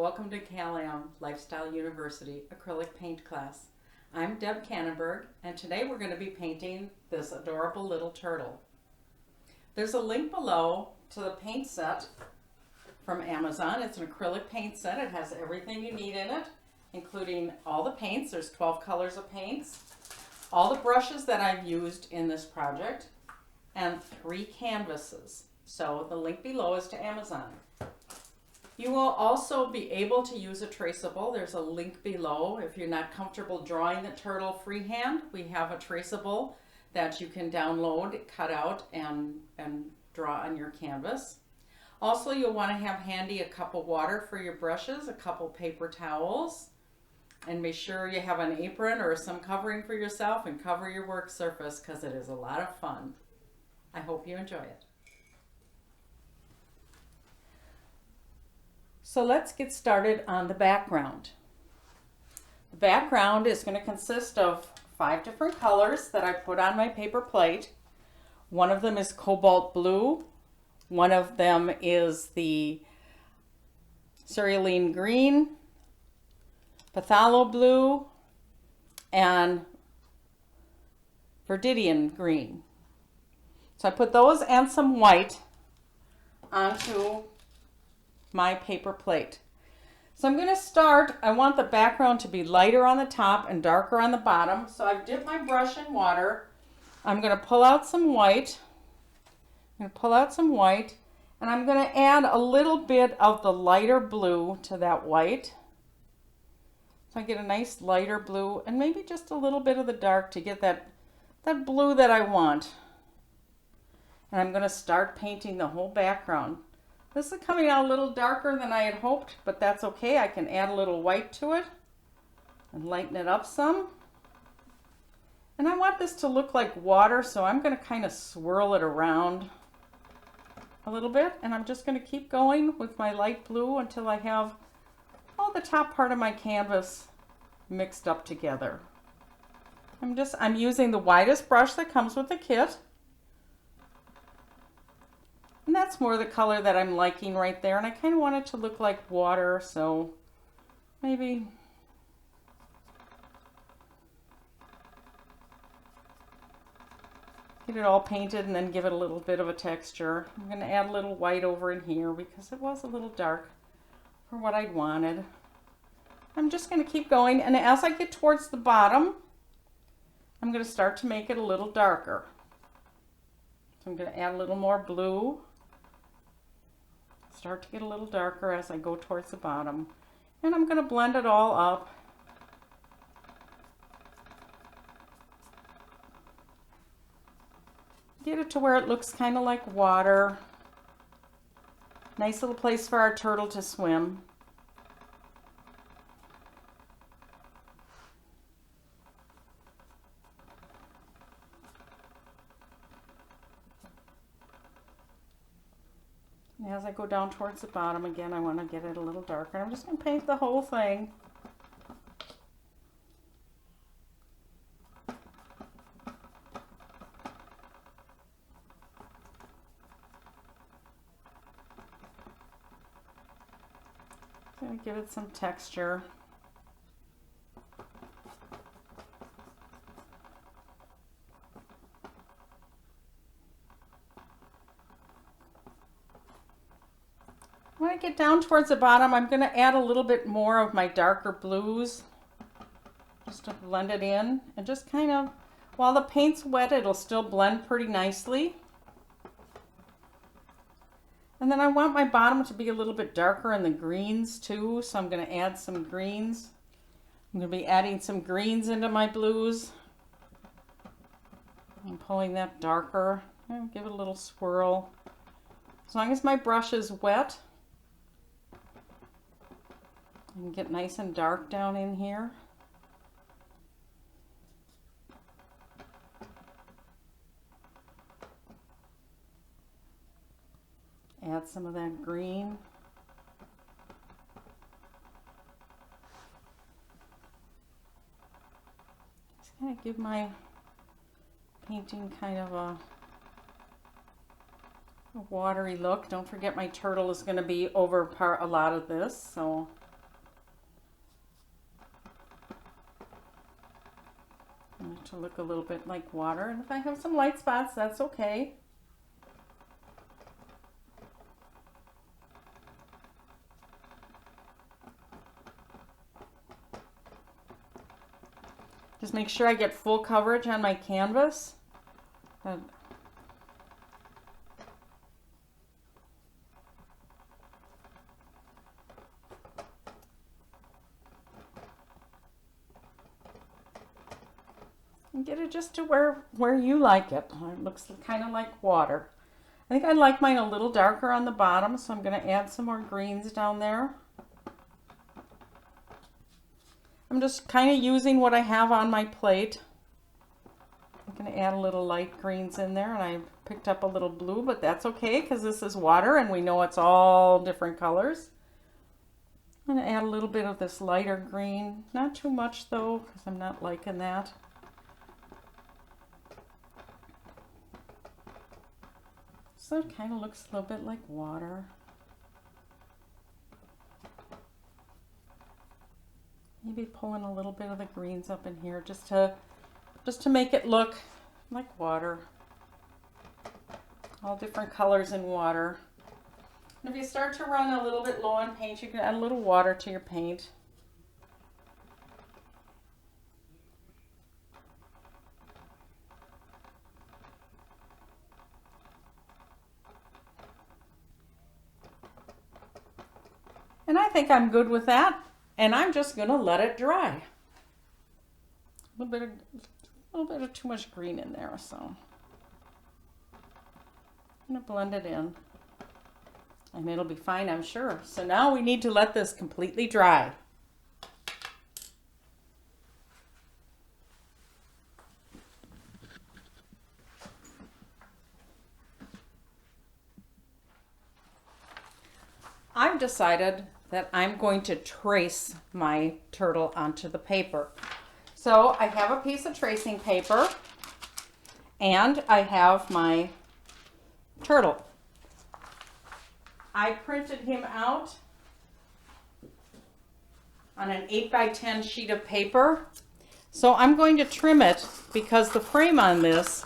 welcome to CalAm Lifestyle University Acrylic Paint class. I'm Deb Kannenberg, and today we're going to be painting this adorable little turtle. There's a link below to the paint set from Amazon. It's an acrylic paint set. It has everything you need in it, including all the paints. There's 12 colors of paints, all the brushes that I've used in this project, and 3 canvases. So the link below is to Amazon. You will also be able to use a traceable. There's a link below. If you're not comfortable drawing the turtle freehand, we have a traceable that you can download, cut out, and draw on your canvas. Also, you'll want to have handy a cup of water for your brushes, a couple paper towels, and make sure you have an apron or some covering for yourself and cover your work surface because it is a lot of fun. I hope you enjoy it. So let's get started on the background. The background is going to consist of 5 different colors that I put on my paper plate. One of them is Cobalt Blue. One of them is the Cerulean Green, Phthalo Blue, and Veridian Green. So I put those and some white onto my paper plate. So I'm going to start, I want the background to be lighter on the top and darker on the bottom. So I've dipped my brush in water. I'm going to pull out some white. I'm going to pull out some white, and I'm going to add a little bit of the lighter blue to that white. So I get a nice lighter blue and maybe just a little bit of the dark to get that blue that I want. And I'm going to start painting the whole background. This is coming out a little darker than I had hoped, but that's okay. I can add a little white to it and lighten it up some. And I want this to look like water, so I'm going to kind of swirl it around a little bit. And I'm just going to keep going with my light blue until I have all the top part of my canvas mixed up together. I'm using the widest brush that comes with the kit. And that's more the color that I'm liking right there. And I kind of want it to look like water, so maybe get it all painted and then give it a little bit of a texture. I'm going to add a little white over in here because it was a little dark for what I'd wanted. I'm just going to keep going, and as I get towards the bottom, I'm going to start to make it a little darker. So I'm going to add a little more blue. Start to get a little darker as I go towards the bottom. And I'm going to blend it all up. Get it to where it looks kind of like water. Nice little place for our turtle to swim. And as I go down towards the bottom again, I want to get it a little darker. I'm just going to paint the whole thing. I'm going to give it some texture. When I get down towards the bottom, I'm going to add a little bit more of my darker blues just to blend it in, and just kind of, while the paint's wet, it'll still blend pretty nicely. And then I want my bottom to be a little bit darker in the greens too, so I'm going to add some greens. I'm going to be adding some greens into my blues. I'm pulling that darker. I'll give it a little swirl. As long as my brush is wet, I can get nice and dark down in here. Add some of that green. Just kind of give my painting kind of a watery look. Don't forget my turtle is going to be over a lot of this, so I want it to look a little bit like water, and if I have some light spots, that's okay. Just make sure I get full coverage on my canvas. And get it just to where you like it. It looks kind of like water. I think I like mine a little darker on the bottom, so I'm going to add some more greens down there. I'm just kind of using what I have on my plate. I'm going to add a little light greens in there, and I picked up a little blue, but that's okay because this is water and we know it's all different colors. I'm going to add a little bit of this lighter green, not too much though, because I'm not liking that. So it kind of looks a little bit like water. Maybe pulling a little bit of the greens up in here just to make it look like water. All different colors in water. And if you start to run a little bit low on paint, you can add a little water to your paint. And I think I'm good with that. And I'm just going to let it dry. A little bit of too much green in there, so I'm going to blend it in. And it'll be fine, I'm sure. So now we need to let this completely dry. I've decided that I'm going to trace my turtle onto the paper. So I have a piece of tracing paper and I have my turtle. I printed him out on an 8x10 sheet of paper. So I'm going to trim it because the frame on this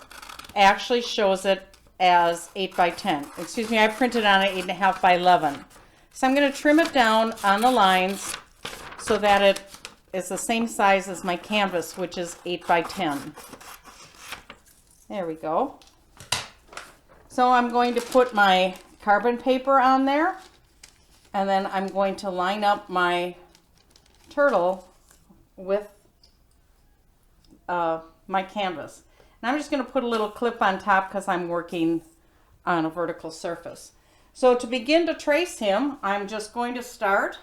actually shows it as 8x10. Excuse me, I printed on an 8.5x11. So I'm going to trim it down on the lines so that it is the same size as my canvas, which is 8x10. There we go. So I'm going to put my carbon paper on there, and then I'm going to line up my turtle with my canvas. And I'm just going to put a little clip on top because I'm working on a vertical surface. So to begin to trace him, I'm just going to start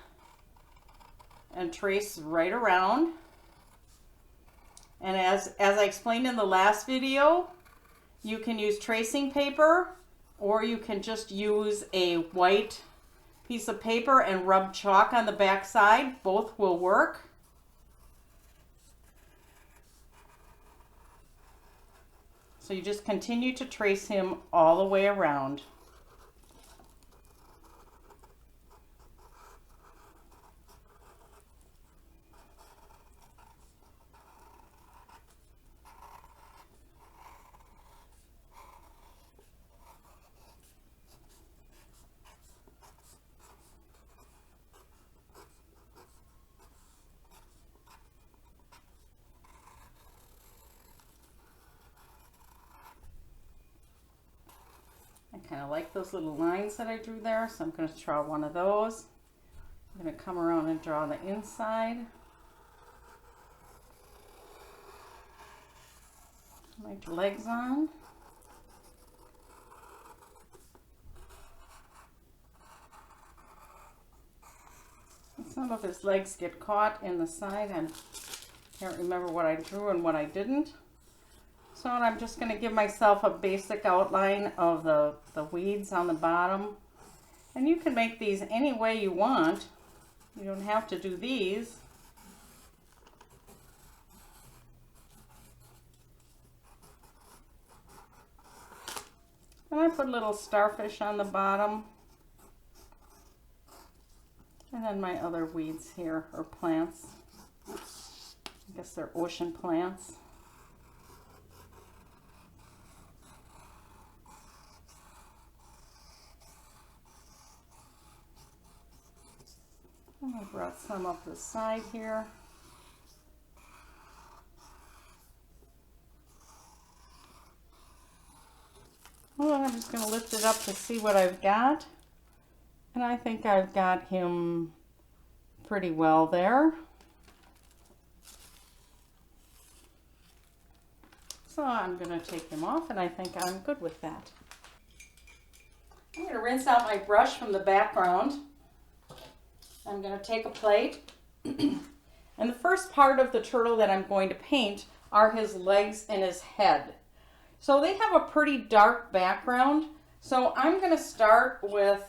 and trace right around. And as I explained in the last video, you can use tracing paper or you can just use a white piece of paper and rub chalk on the back side. Both will work. So you just continue to trace him all the way around. I kind of like those little lines that I drew there, so I'm going to draw one of those. I'm going to come around and draw the inside. My legs on. Some of his legs get caught in the side and can't remember what I drew and what I didn't. So I'm just going to give myself a basic outline of the weeds on the bottom. And you can make these any way you want. You don't have to do these. And I put a little starfish on the bottom. And then my other weeds here, or plants. I guess they're ocean plants. I brought some up the side here. Well, I'm just going to lift it up to see what I've got. And I think I've got him pretty well there. So I'm going to take him off, and I think I'm good with that. I'm going to rinse out my brush from the background. I'm going to take a plate. And the first part of the turtle that I'm going to paint are his legs and his head. So they have a pretty dark background. So I'm going to start with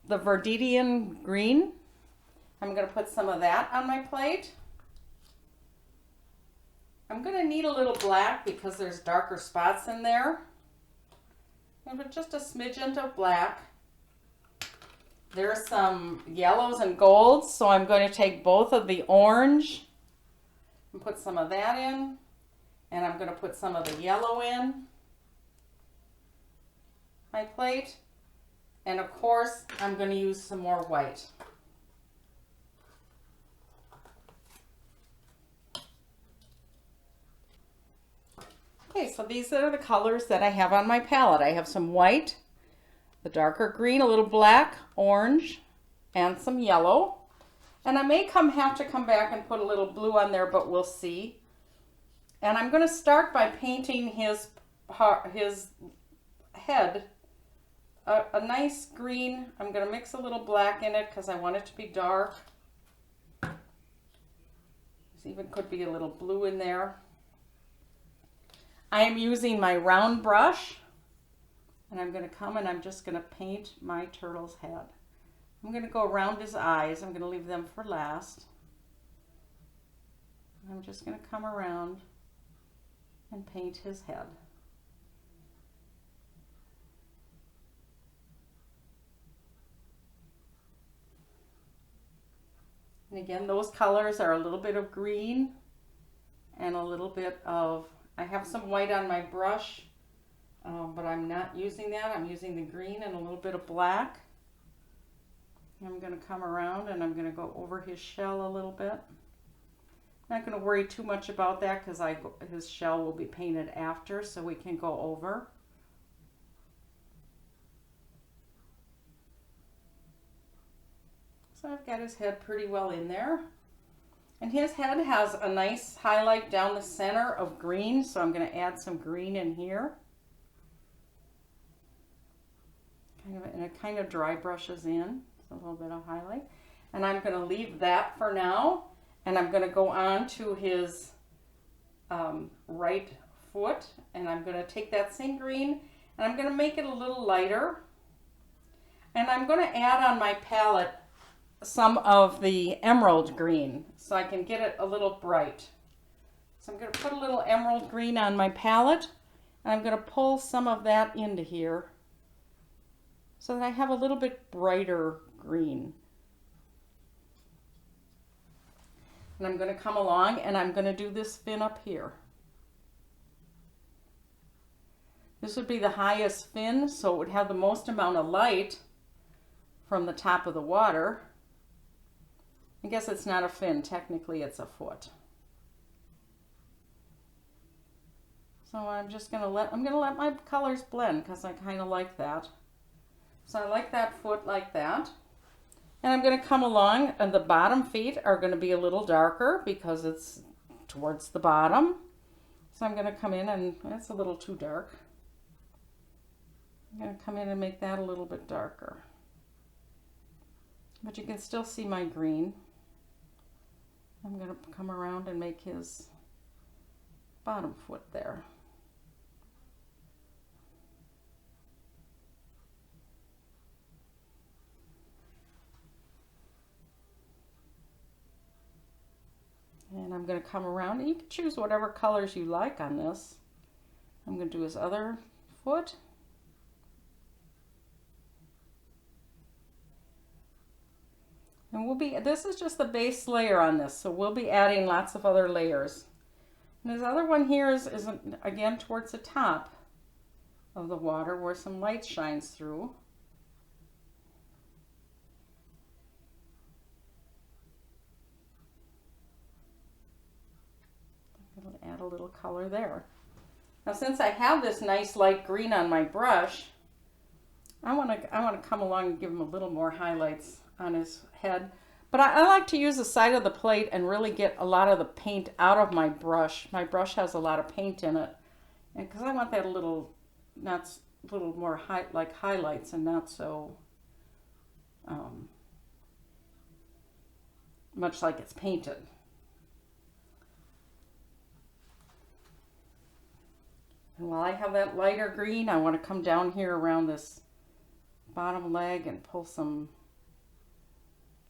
the Veridian Green. I'm going to put some of that on my plate. I'm going to need a little black because there's darker spots in there. And with just a smidgen of black. There's some yellows and golds, so I'm going to take both of the orange and put some of that in. And I'm going to put some of the yellow in my plate. And of course, I'm going to use some more white. Okay, so these are the colors that I have on my palette. I have some white, the darker green, a little black, orange, and some yellow. And I may have to come back and put a little blue on there, but we'll see. And I'm going to start by painting his head a nice green. I'm going to mix a little black in it because I want it to be dark. There even could be a little blue in there. I am using my round brush, and I'm going to come and I'm just going to paint my turtle's head. I'm going to go around his eyes. I'm going to leave them for last. I'm just going to come around and paint his head. And again, those colors are a little bit of green and a little bit of, I have some white on my brush, but I'm not using that. I'm using the green and a little bit of black. I'm going to come around and I'm going to go over his shell a little bit. Not going to worry too much about that because his shell will be painted after, so we can go over. So I've got his head pretty well in there. And his head has a nice highlight down the center of green, so I'm going to add some green in here. And it kind of dry brushes in, so a little bit of highlight. And I'm going to leave that for now. And I'm going to go on to his right foot, and I'm going to take that same green and I'm going to make it a little lighter. And I'm going to add on my palette some of the emerald green so I can get it a little bright. So I'm going to put a little emerald green on my palette, and I'm going to pull some of that into here so that I have a little bit brighter green. And I'm going to come along and I'm going to do this fin up here. This would be the highest fin, so it would have the most amount of light from the top of the water. I guess it's not a fin, technically it's a foot. So I'm just going to let my colors blend because I kind of like that. So I like that foot like that. And I'm going to come along, and the bottom feet are going to be a little darker because it's towards the bottom. So I'm going to come in, and it's a little too dark. I'm going to come in and make that a little bit darker. But you can still see my green. I'm going to come around and make his bottom foot there. And I'm going to come around, and you can choose whatever colors you like on this. I'm going to do his other foot. And this is just the base layer on this, so we'll be adding lots of other layers. And this other one here is again towards the top of the water where some light shines through. color there. Now since I have this nice light green on my brush, I want to come along and give him a little more highlights on his head. But I like to use the side of the plate and really get a lot of the paint out of my brush. My brush has a lot of paint in it, and because I want that a little more like highlights and not so much like it's painted. And while I have that lighter green, I want to come down here around this bottom leg and pull some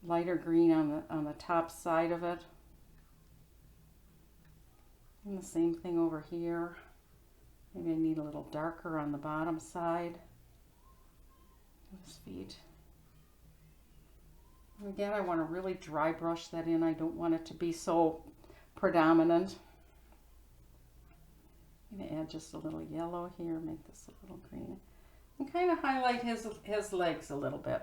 lighter green on the top side of it. And the same thing over here. Maybe I need a little darker on the bottom side of his feet. And again, I want to really dry brush that in. I don't want it to be so predominant. I'm going to add just a little yellow here, make this a little green, and kind of highlight his legs a little bit.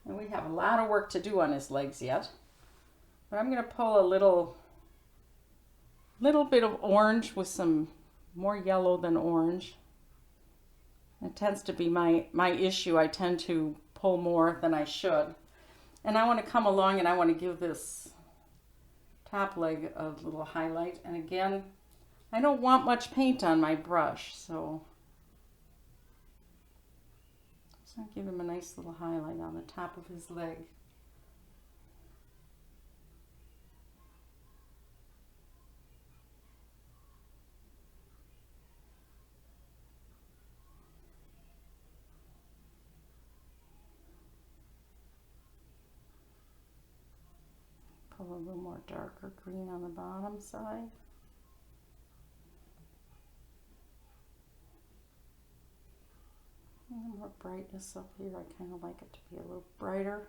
And we have a lot of work to do on his legs yet, but I'm going to pull a little bit of orange with some more yellow than orange. It tends to be my issue. I tend to pull more than I should. And I want to come along and I want to give this top leg a little highlight. And again, I don't want much paint on my brush, so I'll give him a nice little highlight on the top of his leg. Pull a little more darker green on the bottom side. And more brightness up here. I kind of like it to be a little brighter.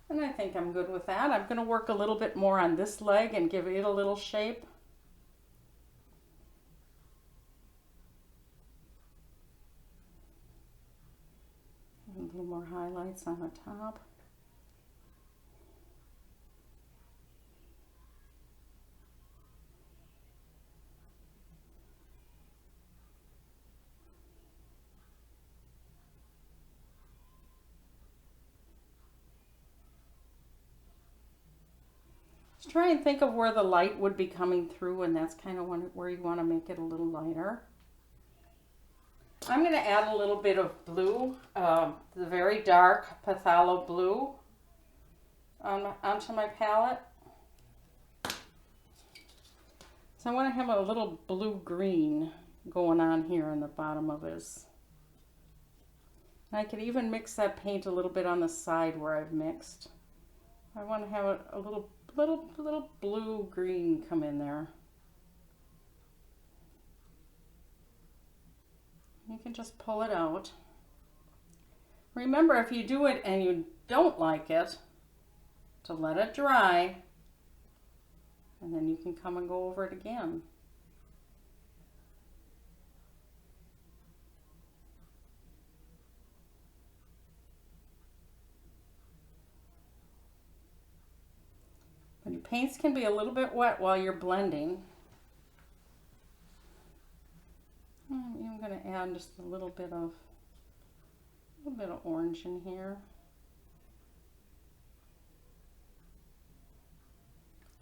And I think I'm good with that. I'm going to work a little bit more on this leg and give it a little shape. A little more highlights on the top. Just try and think of where the light would be coming through, and that's kind of where you want to make it a little lighter. I'm going to add a little bit of blue, the very dark Phthalo Blue onto my palette. So I want to have a little blue-green going on here on the bottom of his. And I could even mix that paint a little bit on the side where I've mixed. I want to have a little blue-green come in there. You can just pull it out. Remember, if you do it and you don't like it, to let it dry, and then you can come and go over it again. But your paints can be a little bit wet while you're blending. I'm going to add just a little bit of orange in here.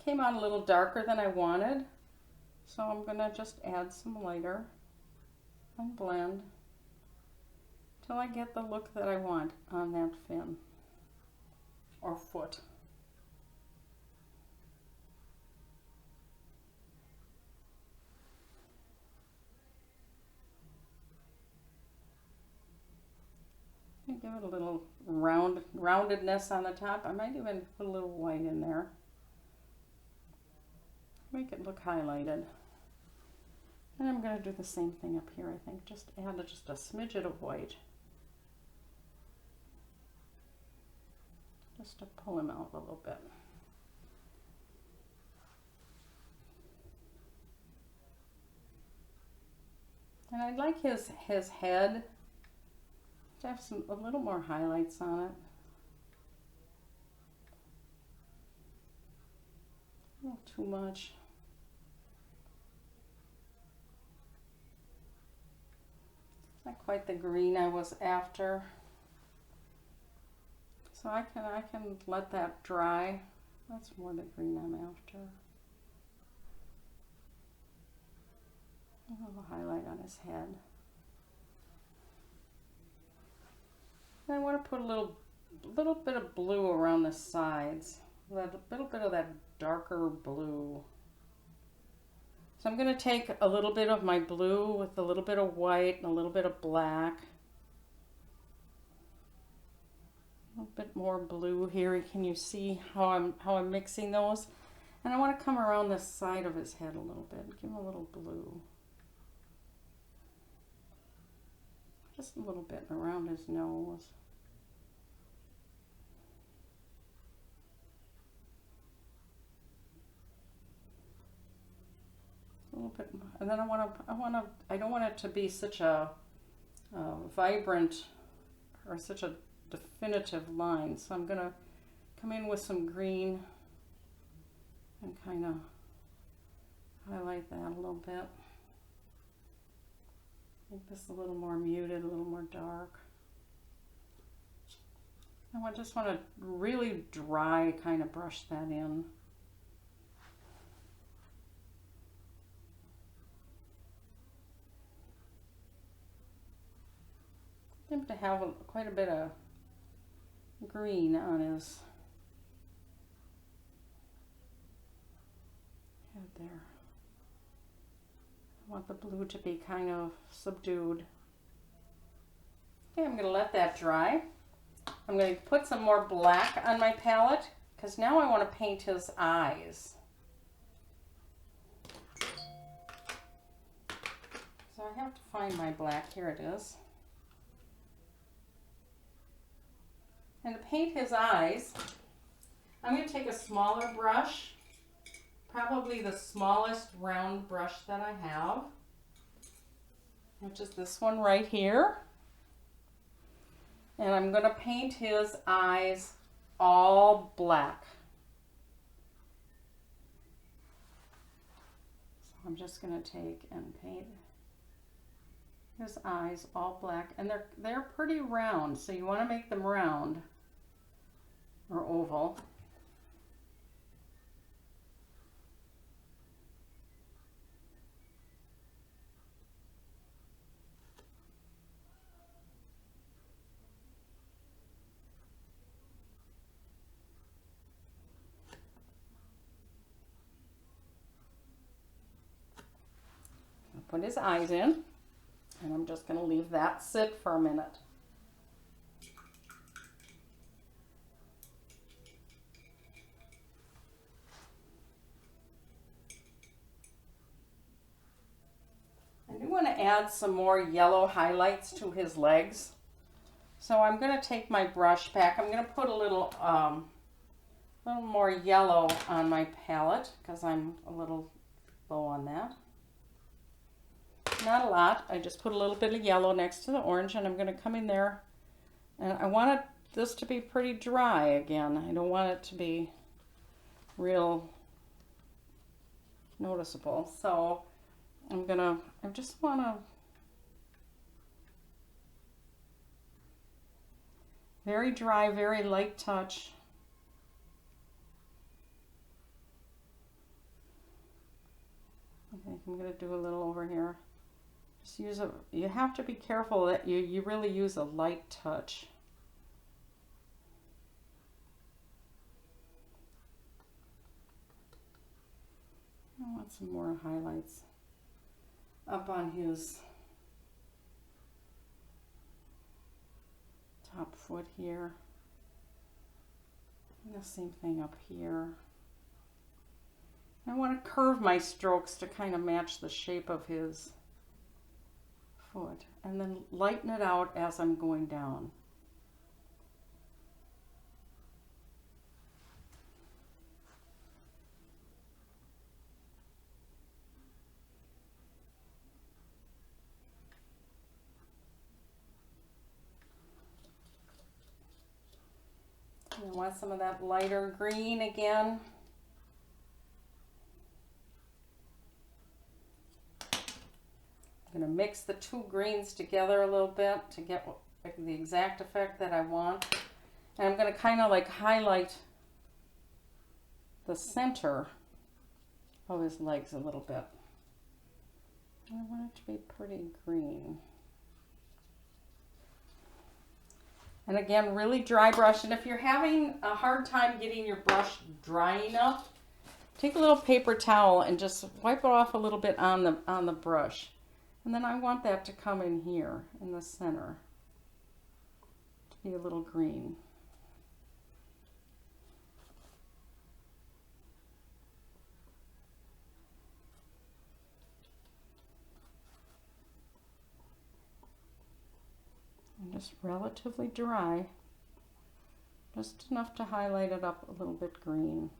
Came out a little darker than I wanted, so I'm going to just add some lighter and blend till I get the look that I want on that fin or foot. Give it a little roundedness on the top. I might even put a little white in there. Make it look highlighted. And I'm going to do the same thing up here, I think. Just add just a smidget of white. Just to pull him out a little bit. And I'd like his head to have a little more highlights on it. Not too much. Not quite the green I was after. So I can let that dry. That's more the green I'm after. A little highlight on his head. And I want to put a little bit of blue around the sides. A little bit of that darker blue. So I'm going to take a little bit of my blue with a little bit of white and a little bit of black. A little bit more blue here. Can you see how I'm mixing those? And I want to come around the side of his head a little bit. Give him a little blue. Just a little bit around his nose. A little bit, and then I don't want it to be such a vibrant or such a definitive line. So I'm gonna come in with some green and kind of highlight that a little bit. Make this a little more muted, a little more dark. I just want to really dry kind of brush that in. Him to have quite a bit of green on his head there. I want the blue to be kind of subdued. Okay, I'm going to let that dry. I'm going to put some more black on my palette because now I want to paint his eyes. So I have to find my black. Here it is. And to paint his eyes, I'm going to take a smaller brush, probably the smallest round brush that I have, which is this one right here. And I'm going to paint his eyes all black. So I'm just going to take and paint his eyes all black, and they're pretty round, so you want to make them round or oval. I'll put his eyes in, and I'm just going to leave that sit for a minute. I do want to add some more yellow highlights to his legs. So I'm going to take my brush back. I'm going to put a little more yellow on my palette because I'm a little low on that. Not a lot. I just put a little bit of yellow next to the orange, and I'm going to come in there, and I want this to be pretty dry again. I don't want it to be real noticeable. So I just want to very dry, very light touch. I think I'm going to do a little over here. Just use you have to be careful that you really use a light touch. I want some more highlights up on his top foot here. And the same thing up here. I want to curve my strokes to kind of match the shape of his foot, and then lighten it out as I'm going down. And I want some of that lighter green again. I'm going to mix the two greens together a little bit to get the exact effect that I want. And I'm going to kind of like highlight the center of his legs a little bit. I want it to be pretty green. And again, really dry brush. And if you're having a hard time getting your brush dry enough, take a little paper towel and just wipe it off a little bit on the brush. And then I want that to come in here in the center to be a little green. And just relatively dry, just enough to highlight it up a little bit green.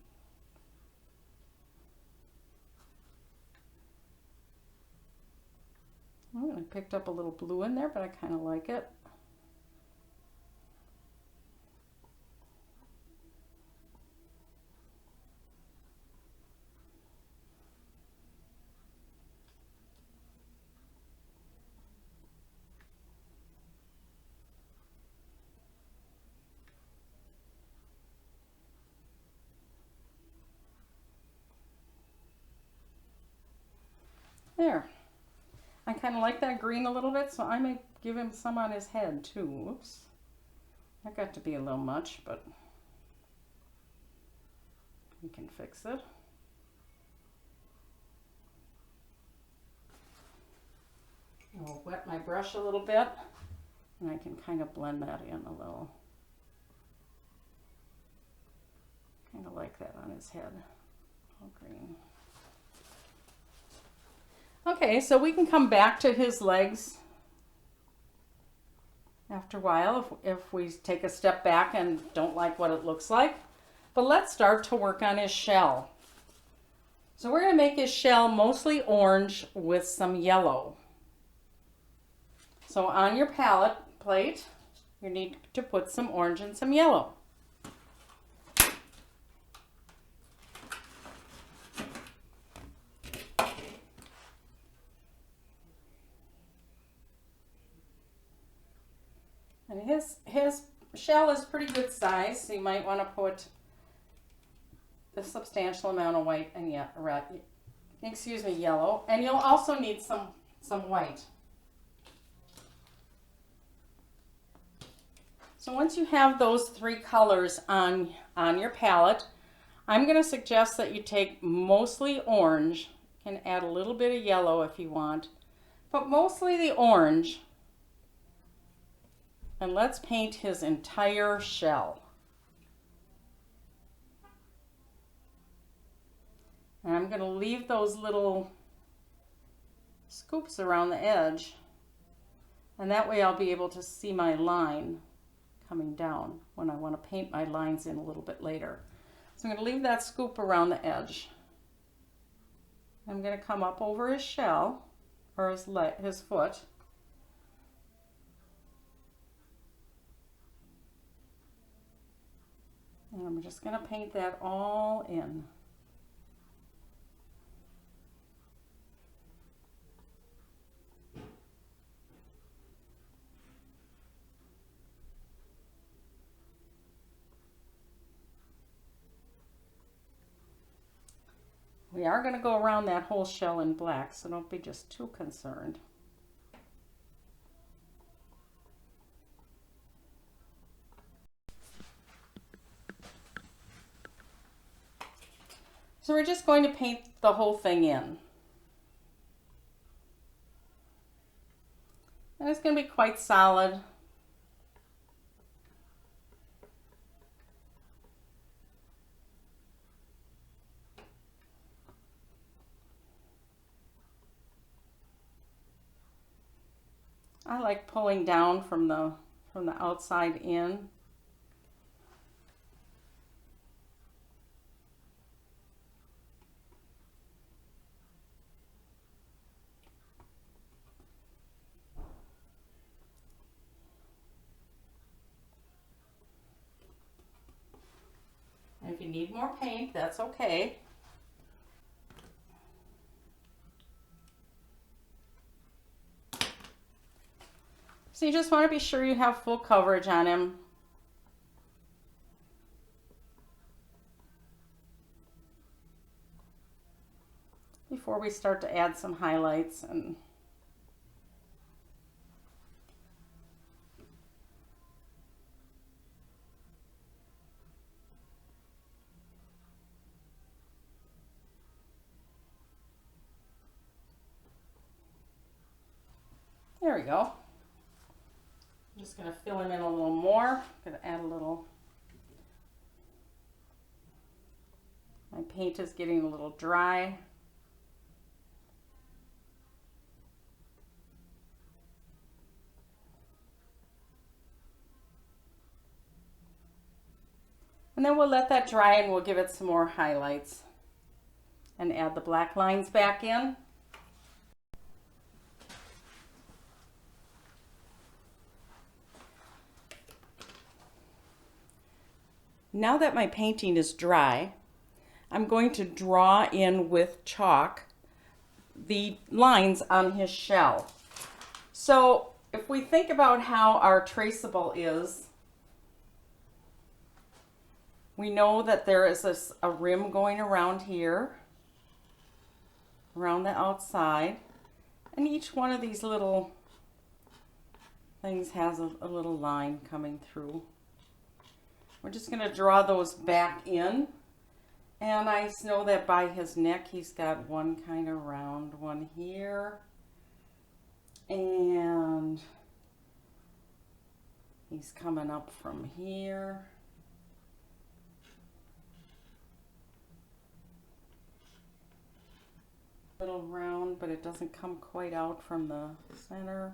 Oh, I picked up a little blue in there, but I kind of like it. There. I kind of like that green a little bit, so I may give him some on his head too. Oops. That got to be a little much, but we can fix it. I'll wet my brush a little bit, and I can kind of blend that in a little. Kind of like that on his head. All green. Okay, so we can come back to his legs after a while if we take a step back and don't like what it looks like. But let's start to work on his shell. So we're going to make his shell mostly orange with some yellow. So on your palette plate, you need to put some orange and some yellow. And his shell is pretty good size, so you might want to put a substantial amount of white and yellow. And you'll also need some white. So once you have those three colors on your palette, I'm going to suggest that you take mostly orange. You can add a little bit of yellow if you want, but mostly the orange. And let's paint his entire shell. And I'm going to leave those little scoops around the edge, and that way I'll be able to see my line coming down when I want to paint my lines in a little bit later. So I'm going to leave that scoop around the edge. I'm going to come up over his shell, or his foot. And I'm just going to paint that all in. We are going to go around that whole shell in black, so don't be just too concerned. So we're just going to paint the whole thing in. And it's going to be quite solid. I like pulling down from the outside in. And if you need more paint, that's okay. So you just want to be sure you have full coverage on him. Before we start to add some highlights and there we go. I'm just going to fill him in a little more. I'm going to add a little. My paint is getting a little dry. And then we'll let that dry and we'll give it some more highlights and add the black lines back in. Now that my painting is dry, I'm going to draw in with chalk the lines on his shell. So if we think about how our traceable is, we know that there is a rim going around here, around the outside, and each one of these little things has a little line coming through. We're just going to draw those back in, and I know that by his neck he's got one kind of round one here, and he's coming up from here. Little round, but it doesn't come quite out from the center.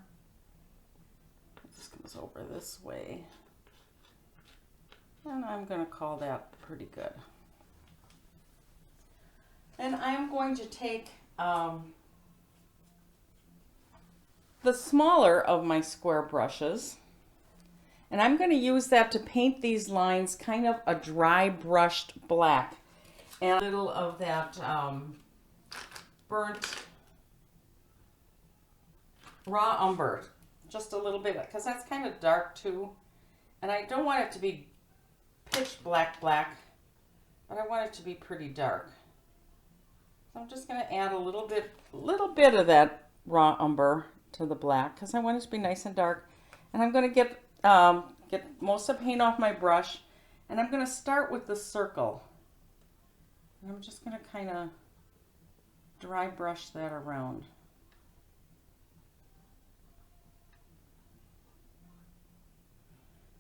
It just comes over this way. And I'm going to call that pretty good. And I'm going to take the smaller of my square brushes, and I'm going to use that to paint these lines kind of a dry brushed black. And a little of that burnt raw umber, just a little bit, because that's kind of dark too. And I don't want it to be pitch black, but I want it to be pretty dark. So I'm just going to add a little bit of that raw umber to the black because I want it to be nice and dark. And I'm going to get most of the paint off my brush, and I'm going to start with the circle. And I'm just going to kind of dry brush that around.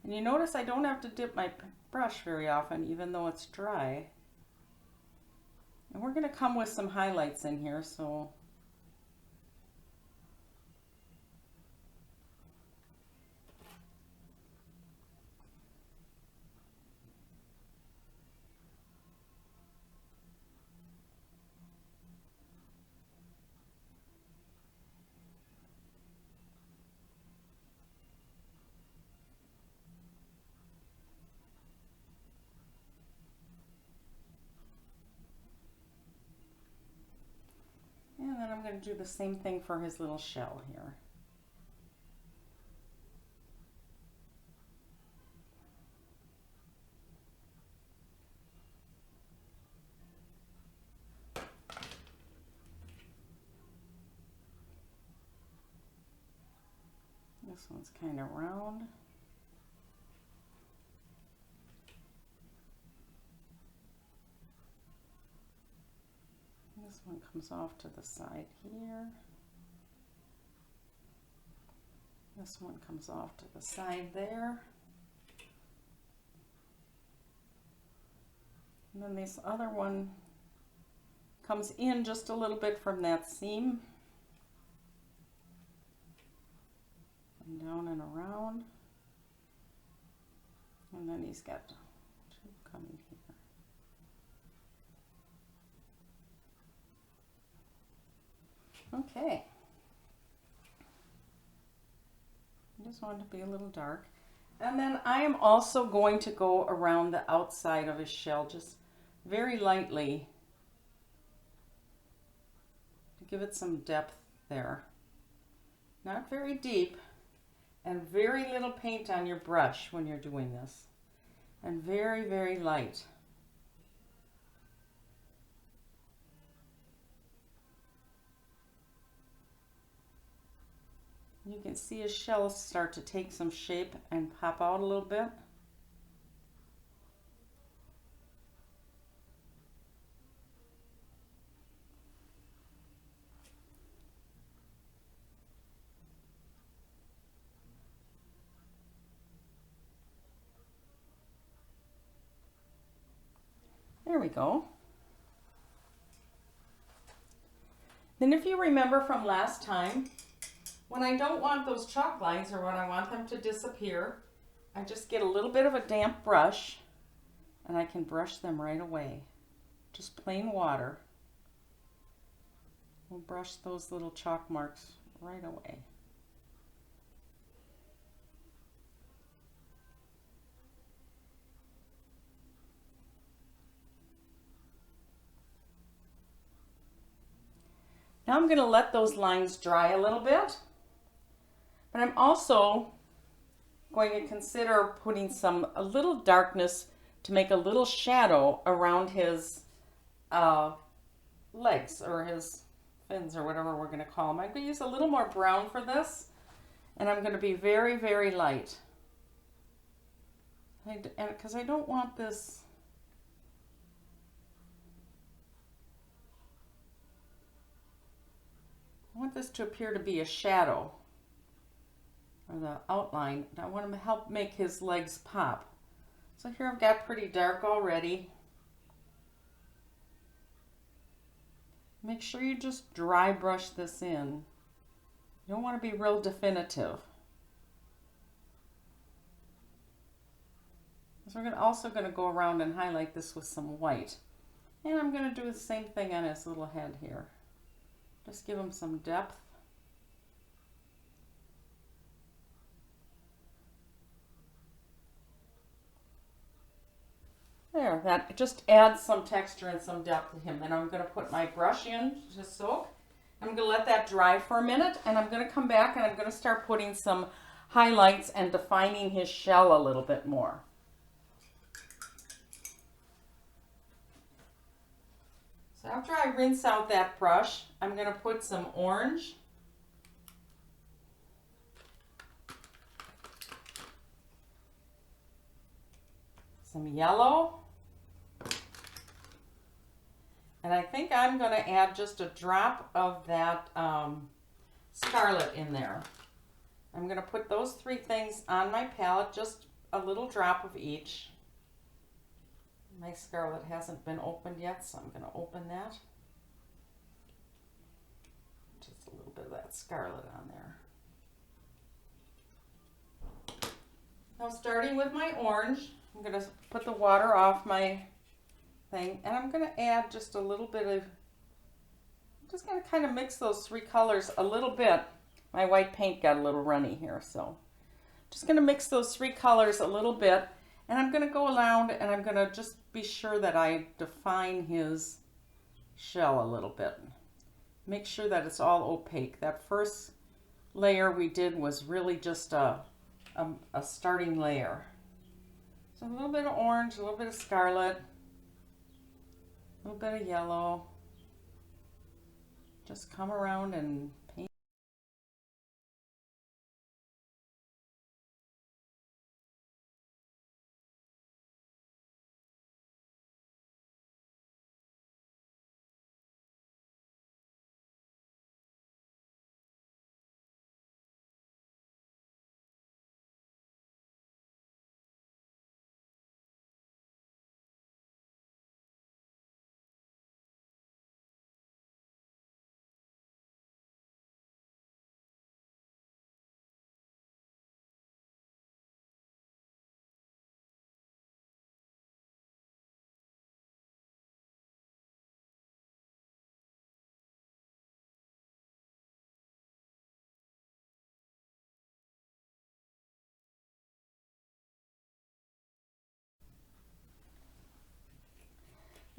And you notice I don't have to dip my brush very often, even though it's dry. And we're going to come with some highlights in here, so and then I'm going to do the same thing for his little shell here. This one's kind of round. This one comes off to the side here. This one comes off to the side there. And then this other one comes in just a little bit from that seam. down and around. And then he's got two coming here. Okay. I just want it to be a little dark. And then I am also going to go around the outside of his shell just very lightly to give it some depth there. Not very deep, and very little paint on your brush when you're doing this. And very, very light. You can see his shell start to take some shape and pop out a little bit. There we go. Then if you remember from last time, when I don't want those chalk lines or when I want them to disappear, I just get a little bit of a damp brush and I can brush them right away. Just plain water. We'll brush those little chalk marks right away. Now I'm going to let those lines dry a little bit, but I'm also going to consider putting a little darkness to make a little shadow around his legs or his fins or whatever we're going to call them. I'm going to use a little more brown for this, and I'm going to be very, very light. Because I don't want this. I want this to appear to be a shadow, or the outline. I want to help make his legs pop. So here I've got pretty dark already. Make sure you just dry brush this in. You don't want to be real definitive. So we're also going to go around and highlight this with some white. And I'm going to do the same thing on his little head here. Just give him some depth. There, that just adds some texture and some depth to him. And I'm going to put my brush in to soak. I'm going to let that dry for a minute, and I'm going to come back and I'm going to start putting some highlights and defining his shell a little bit more. So after I rinse out that brush, I'm going to put some orange, some yellow, and I think I'm going to add just a drop of that Scarlet in there. I'm going to put those three things on my palette, just a little drop of each. My Scarlet hasn't been opened yet, so I'm going to open that. Just a little bit of that Scarlet on there. Now starting with my orange, I'm going to put the water off my thing, and I'm going to add just a little bit of, I'm just going to kind of mix those three colors a little bit. My white paint got a little runny here, so just going to mix those three colors a little bit. And I'm going to go around and I'm going to just be sure that I define his shell a little bit. Make sure that it's all opaque. That first layer we did was really just a starting layer. So a little bit of orange, a little bit of scarlet, a little bit of yellow. Just come around and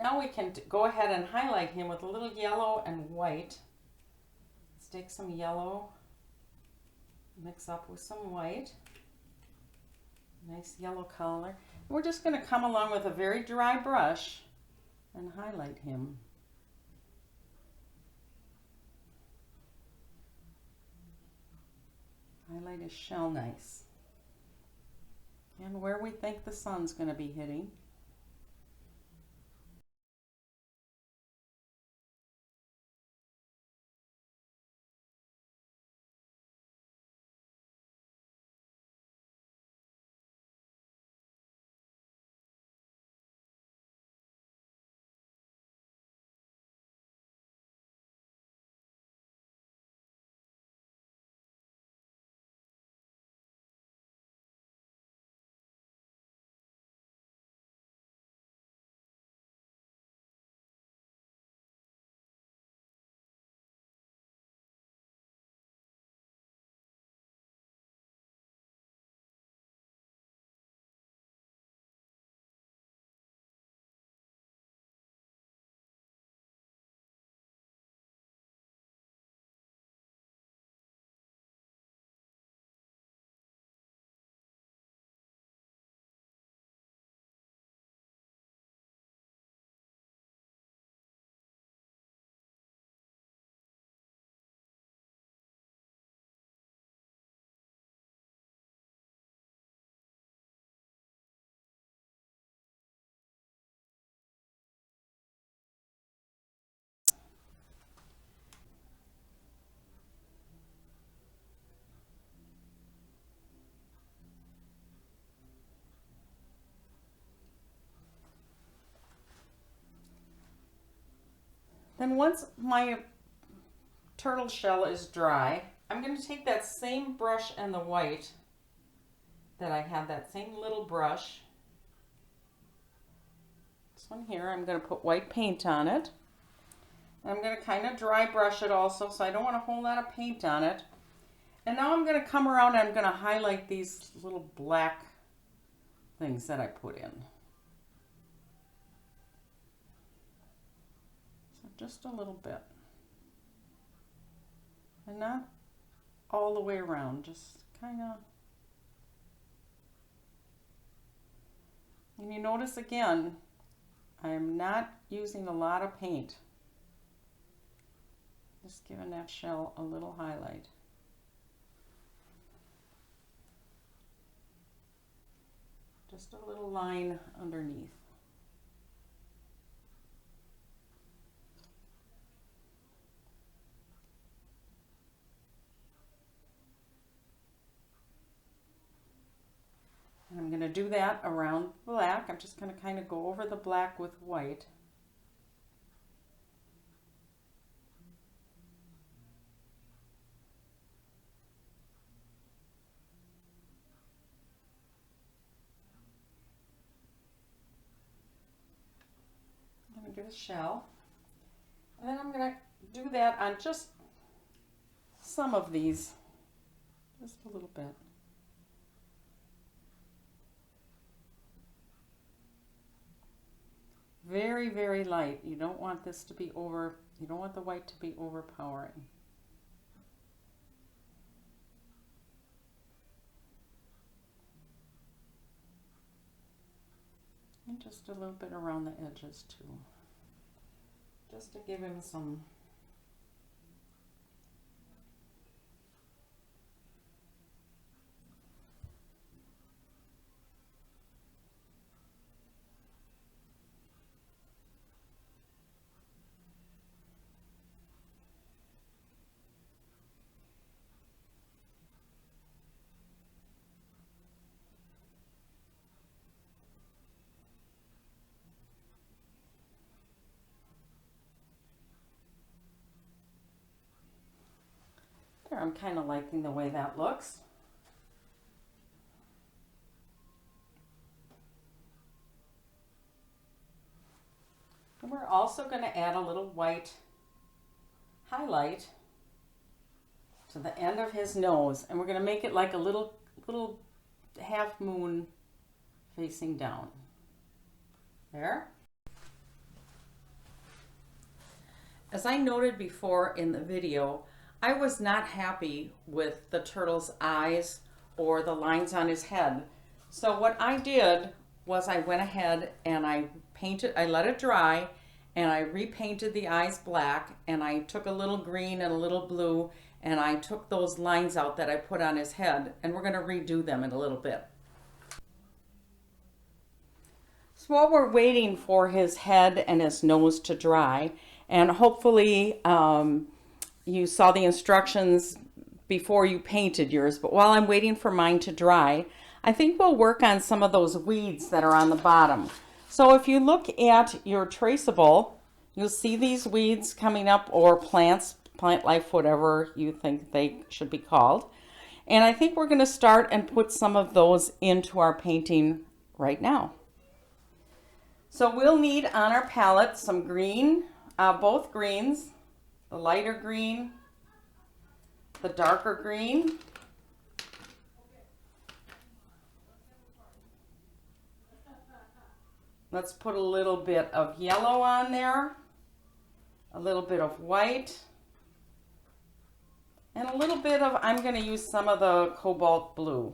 Now we can go ahead and highlight him with a little yellow and white. Let's take some yellow, mix up with some white. Nice yellow color. We're just going to come along with a very dry brush and highlight him. Highlight his shell nice. And where we think the sun's going to be hitting. Then once my turtle shell is dry, I'm going to take that same brush and the white that I had, that same little brush. This one here, I'm going to put white paint on it. I'm going to kind of dry brush it also, so I don't want a whole lot of paint on it. And now I'm going to come around and I'm going to highlight these little black things that I put in. So just a little bit. And not all the way around, just kind of. And you notice again, I am not using a lot of paint. Just giving that shell a little highlight. Just a little line underneath. And I'm going to do that around black. I'm just going to kind of go over the black with white. I'm going to give a shell. And then I'm going to do that on just some of these, just a little bit. Very, very light. You don't want this to be you don't want the white to be overpowering. And just a little bit around the edges too. Just to give him some there. I'm kind of liking the way that looks. And we're also going to add a little white highlight to the end of his nose, and we're going to make it like a little half moon facing down. There. As I noted before in the video, I was not happy with the turtle's eyes or the lines on his head. So what I did was I went ahead and I let it dry, and I repainted the eyes black, and I took a little green and a little blue, and I took those lines out that I put on his head, and we're going to redo them in a little bit. So while we're waiting for his head and his nose to dry, and hopefully you saw the instructions before you painted yours, but while I'm waiting for mine to dry, I think we'll work on some of those weeds that are on the bottom. So if you look at your traceable, you'll see these weeds coming up, or plants, plant life, whatever you think they should be called. And I think we're going to start and put some of those into our painting right now. So we'll need on our palette some green, both greens, the lighter green, the darker green. Let's put a little bit of yellow on there, a little bit of white, and a little bit of, I'm going to use some of the Cobalt Blue.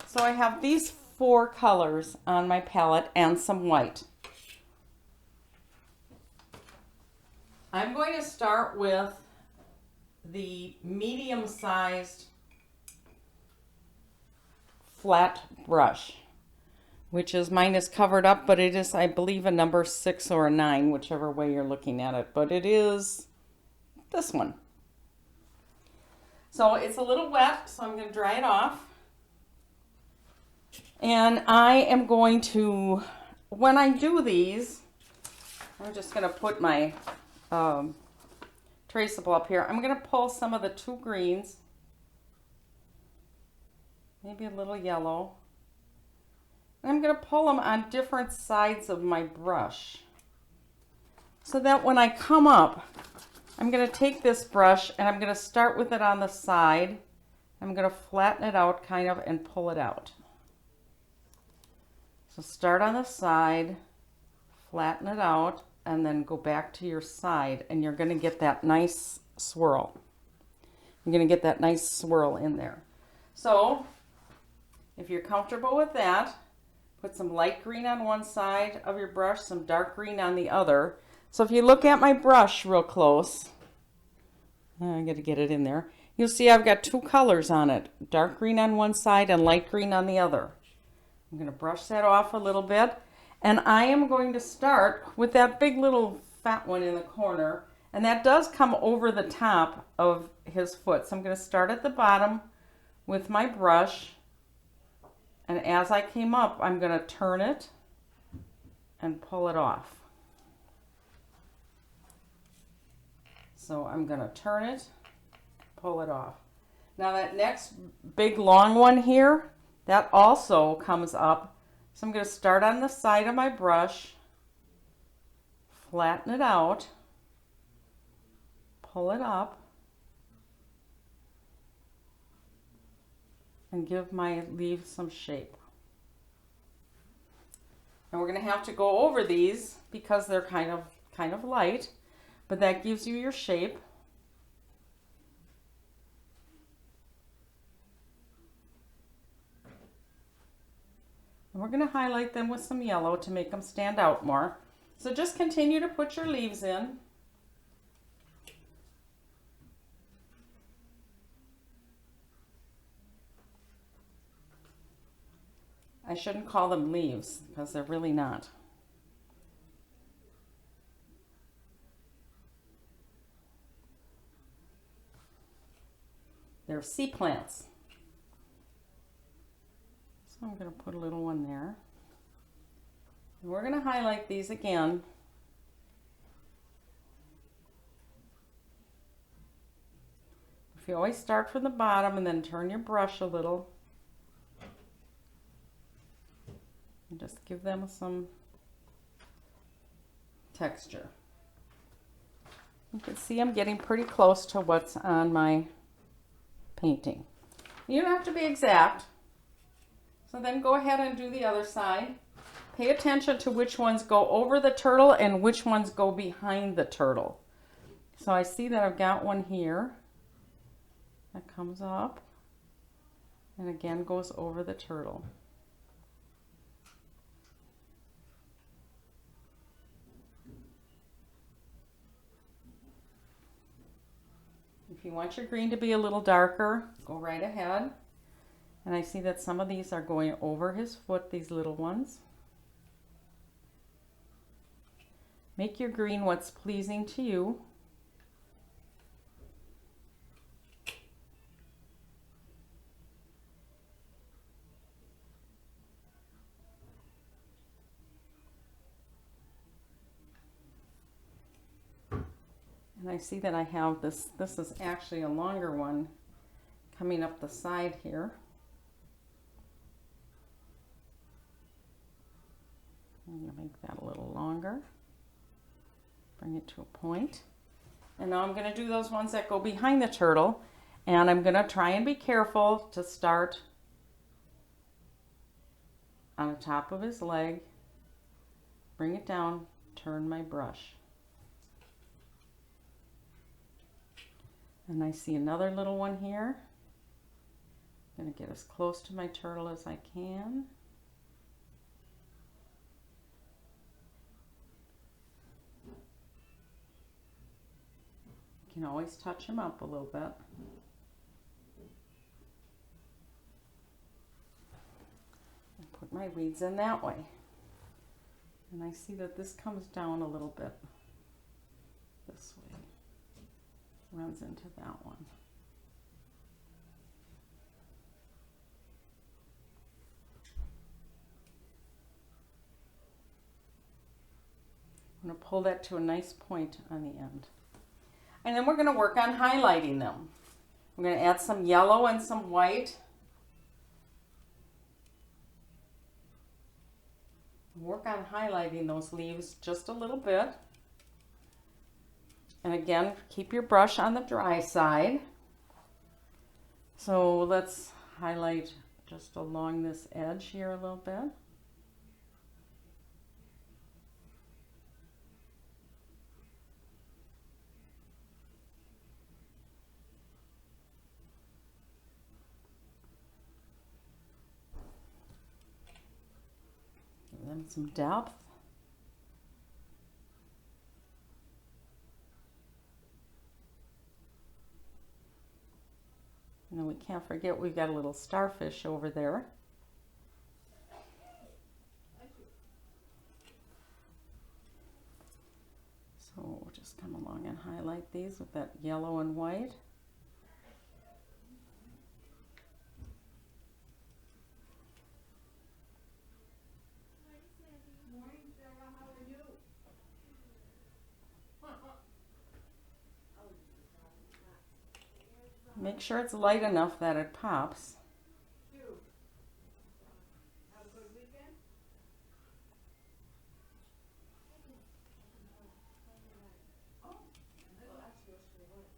So I have these 4 colors on my palette and some white. I'm going to start with the medium-sized flat brush, which is, mine is covered up, but it is, I believe, a number 6 or a 9, whichever way you're looking at it, but it is this one. So it's a little wet, so I'm going to dry it off. And I am going to, when I do these, I'm just going to put my traceable up here. I'm going to pull some of the 2 greens, maybe a little yellow. And I'm going to pull them on different sides of my brush, so that when I come up, I'm going to take this brush and I'm going to start with it on the side. I'm going to flatten it out kind of and pull it out. So start on the side, flatten it out, and then go back to your side, and you're going to get that nice swirl. You're going to get that nice swirl in there. So if you're comfortable with that, put some light green on one side of your brush, some dark green on the other. So if you look at my brush real close, I got to get it in there, you'll see I've got 2 colors on it, dark green on one side and light green on the other. I'm going to brush that off a little bit, and I am going to start with that big little fat one in the corner, and that does come over the top of his foot. So I'm going to start at the bottom with my brush, and as I came up, I'm going to turn it and pull it off. So I'm going to turn it, pull it off. Now that next big long one here, that also comes up. So I'm going to start on the side of my brush, flatten it out, pull it up, and give my leaf some shape. And we're going to have to go over these because they're kind of light, but that gives you your shape. And we're going to highlight them with some yellow to make them stand out more. So just continue to put your leaves in. I shouldn't call them leaves because they're really not. They're sea plants. So I'm going to put a little one there. And we're going to highlight these again. If you always start from the bottom and then turn your brush a little, and just give them some texture. You can see I'm getting pretty close to what's on my painting. You don't have to be exact. So then go ahead and do the other side. Pay attention to which ones go over the turtle and which ones go behind the turtle. So I see that I've got one here that comes up and again goes over the turtle. If you want your green to be a little darker, go right ahead. And I see that some of these are going over his foot, these little ones. Make your green what's pleasing to you. And I see that I have this is actually a longer one coming up the side here. I'm going to make that a little longer. Bring it to a point. And now I'm going to do those ones that go behind the turtle. And I'm going to try and be careful to start on the top of his leg. Bring it down, turn my brush. And I see another little one here. I'm going to get as close to my turtle as I can. You can always touch him up a little bit. And put my weeds in that way. And I see that this comes down a little bit this way. Runs into that one. I'm going to pull that to a nice point on the end. And then we're going to work on highlighting them. I'm going to add some yellow and some white. Work on highlighting those leaves just a little bit. And again, keep your brush on the dry side. So let's highlight just along this edge here a little bit. Give them some depth. And then we can't forget we've got a little starfish over there. So we'll just come along and highlight these with that yellow and white. Make sure it's light enough that it pops. Have a good weekend. Oh, actually, yesterday morning.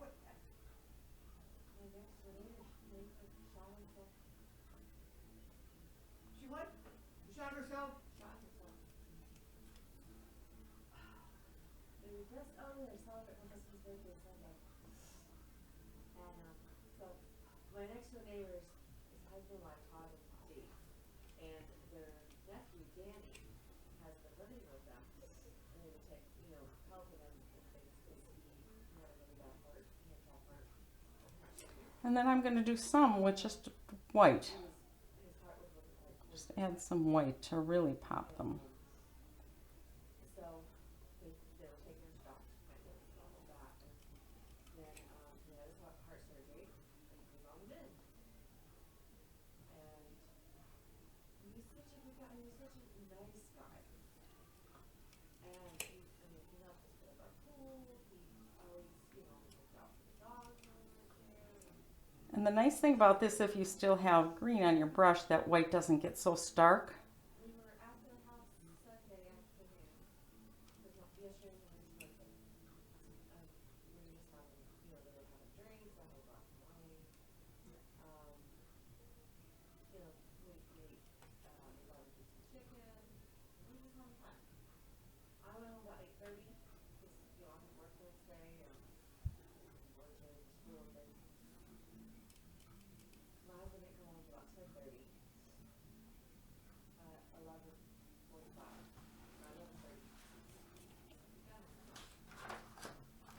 What? My next door neighbor, she shot herself. She what? Shot herself? Shot herself. It was just, oh, they were celebrating my husband's birthday Sunday. And so my next door neighbor's his husband-in-law Todd and Dee, and their nephew Danny has been living with them, and they would take, helping him if they see he had a really bad heart, he had that heart. And then I'm going to do some with just white. His heart was looking like. Just add some white to really pop them. So they were taking his shots, my dad and all of that, and then he had his heart surgery, and he brought him in. And he was such a good guy, he was such a nice guy. And he helped us build our pool, he always, looked out for the dogs when we were there. And the nice thing about this, if you still have green on your brush, that white doesn't get so stark. We were at their house Sunday afternoon, because yesterday when we just went we were just having, they were having drinks, I had a glass of wine. We ate, we barbecued some chicken, say, work days, school days. Mine didn't come home till about 10:30. 11:45.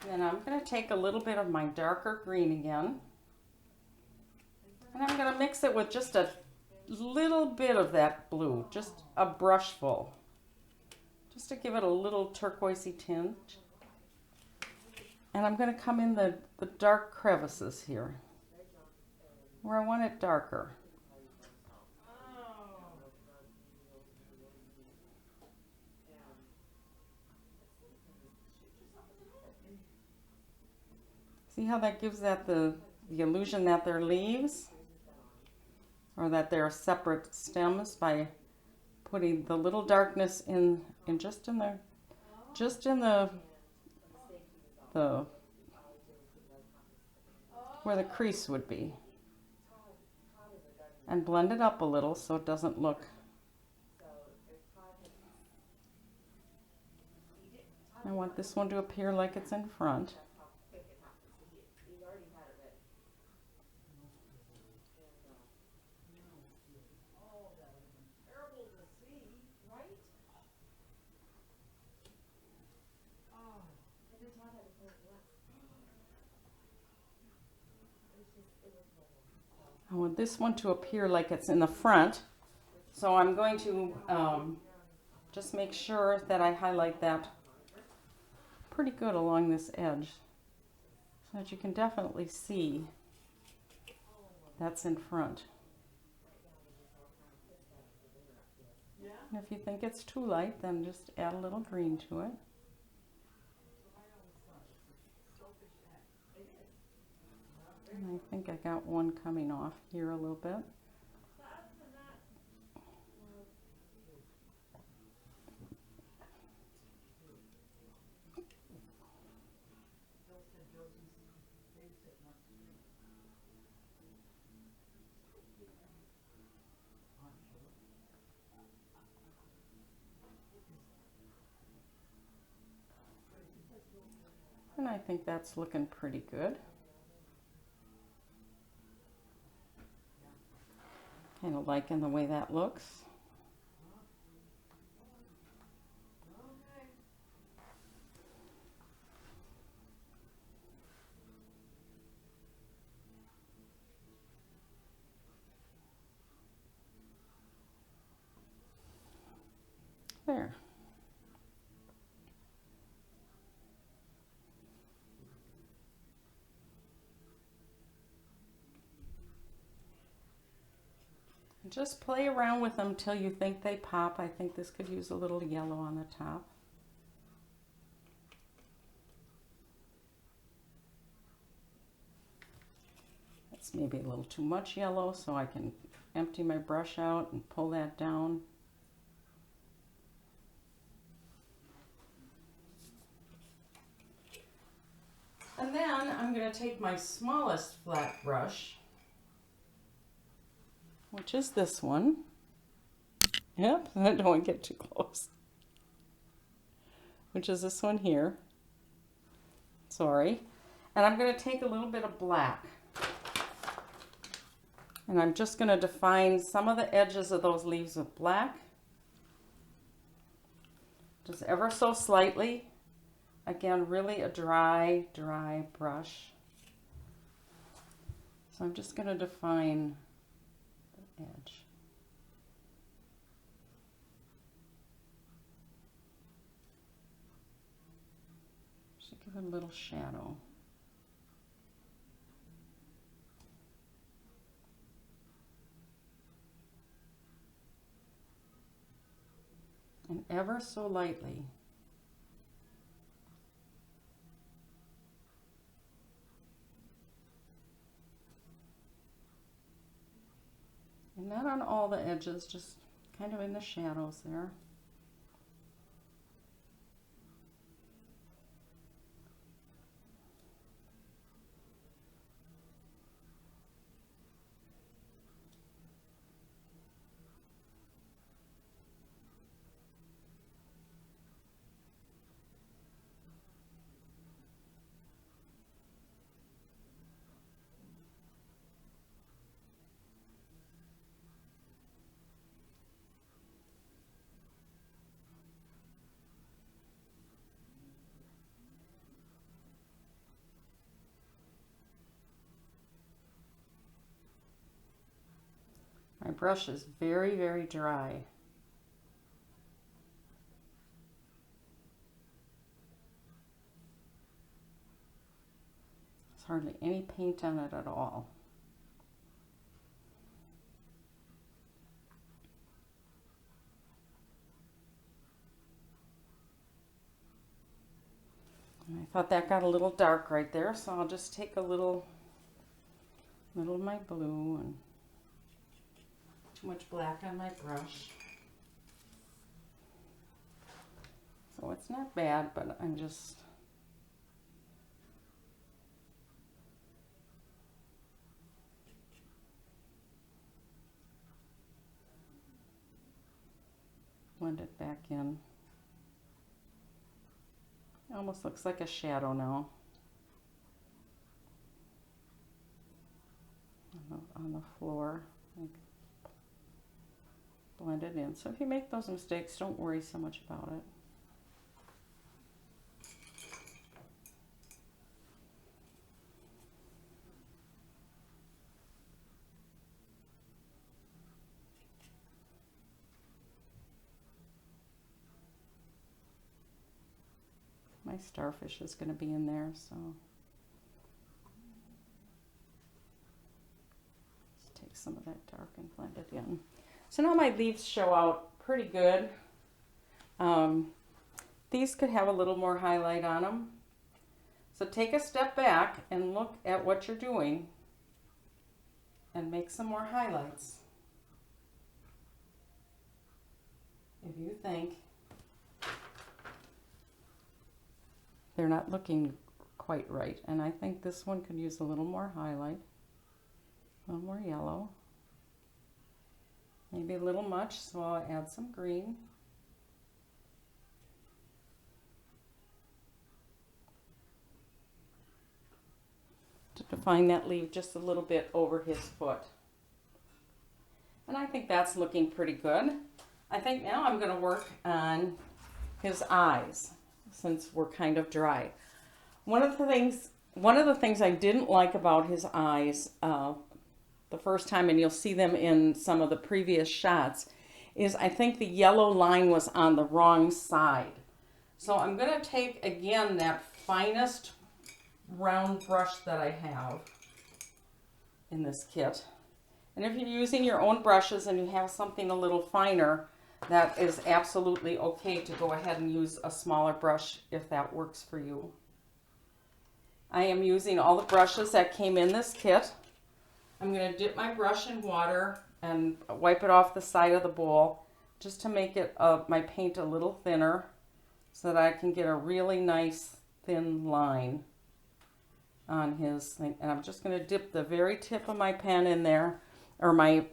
11:30. Then I'm going to take a little bit of my darker green again. And I'm going to mix it with just a little bit of that blue, just a brushful. Just to give it a little turquoisey tinge. And I'm going to come in the dark crevices here, where I want it darker. See how that gives that the illusion that they're leaves? Or that they're separate stems by putting the little darkness in just in the where the crease would be. And blend it up a little so it doesn't look. I want this one to appear like it's in front. I want this one to appear like it's in the front, so I'm going to just make sure that I highlight that pretty good along this edge so that you can definitely see that's in front. And if you think it's too light, then just add a little green to it. And I think I got one coming off here a little bit. And I think that's looking pretty good. Kind of liking the way that looks. There. Just play around with them till you think they pop. I think this could use a little yellow on the top. That's maybe a little too much yellow, so I can empty my brush out and pull that down. And then I'm going to take my smallest flat brush, which is this one. Yep, I don't want to get too close. Which is this one here. Sorry. And I'm going to take a little bit of black. And I'm just going to define some of the edges of those leaves with black. Just ever so slightly. Again, really a dry brush. So I'm just going to define the edge. Just give it a little shadow. And ever so lightly. And not on all the edges, just kind of in the shadows there. My brush is very, very dry. There's hardly any paint on it at all. And I thought that got a little dark right there, so I'll just take a little of my blue, and too much black on my brush. So it's not bad, but I'm just blend it back in. It almost looks like a shadow now on the floor. Blend it in. So if you make those mistakes, don't worry so much about it. My starfish is going to be in there, so let's take some of that dark and blend it in. So now my leaves show out pretty good. These could have a little more highlight on them. So take a step back and look at what you're doing and make some more highlights. If you think they're not looking quite right. And I think this one could use a little more highlight, a little more yellow. Maybe a little much, so I'll add some green. To define that leaf just a little bit over his foot. And I think that's looking pretty good. I think now I'm going to work on his eyes, since we're kind of dry. One of the things I didn't like about his eyes the first time, and you'll see them in some of the previous shots, is I think the yellow line was on the wrong side. So I'm going to take again that finest round brush that I have in this kit. And if you're using your own brushes and you have something a little finer, that is absolutely okay to go ahead and use a smaller brush if that works for you. I am using all the brushes that came in this kit. I'm going to dip my brush in water and wipe it off the side of the bowl just to make it my paint a little thinner so that I can get a really nice thin line on his thing. And I'm just going to dip the very tip of my pen in there, or my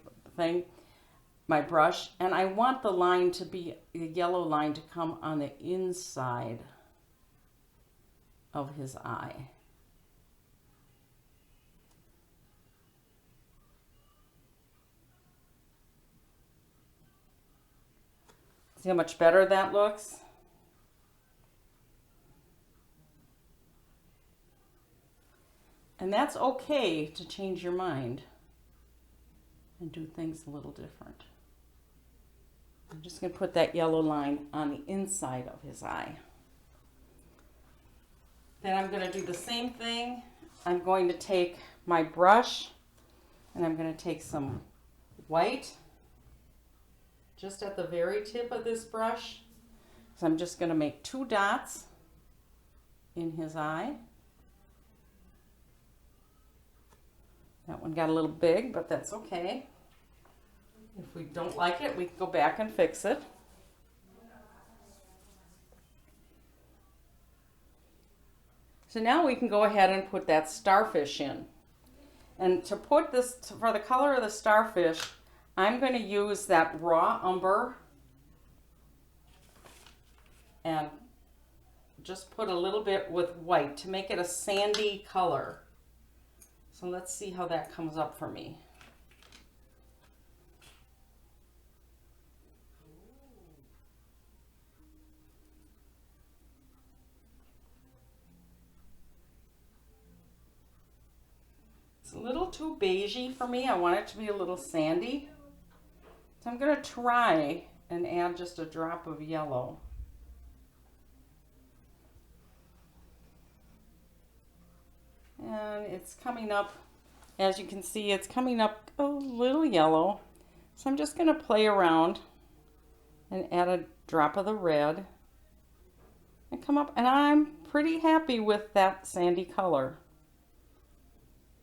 brush, and I want the line to be, the yellow line to come on the inside of his eye. See how much better that looks? And that's okay to change your mind and do things a little different. I'm just going to put that yellow line on the inside of his eye. Then I'm going to do the same thing. I'm going to take my brush and I'm going to take some white just at the very tip of this brush. So I'm just going to make 2 dots in his eye. That one got a little big, but that's okay. If we don't like it, we can go back and fix it. So now we can go ahead and put that starfish in. And to put this, for the color of the starfish, I'm going to use that raw umber and just put a little bit with white to make it a sandy color. So let's see how that comes up for me. It's a little too beigey for me. I want it to be a little sandy. So I'm going to try and add just a drop of yellow. And it's coming up, as you can see, it's coming up a little yellow. So I'm just going to play around and add a drop of the red and come up, and I'm pretty happy with that sandy color.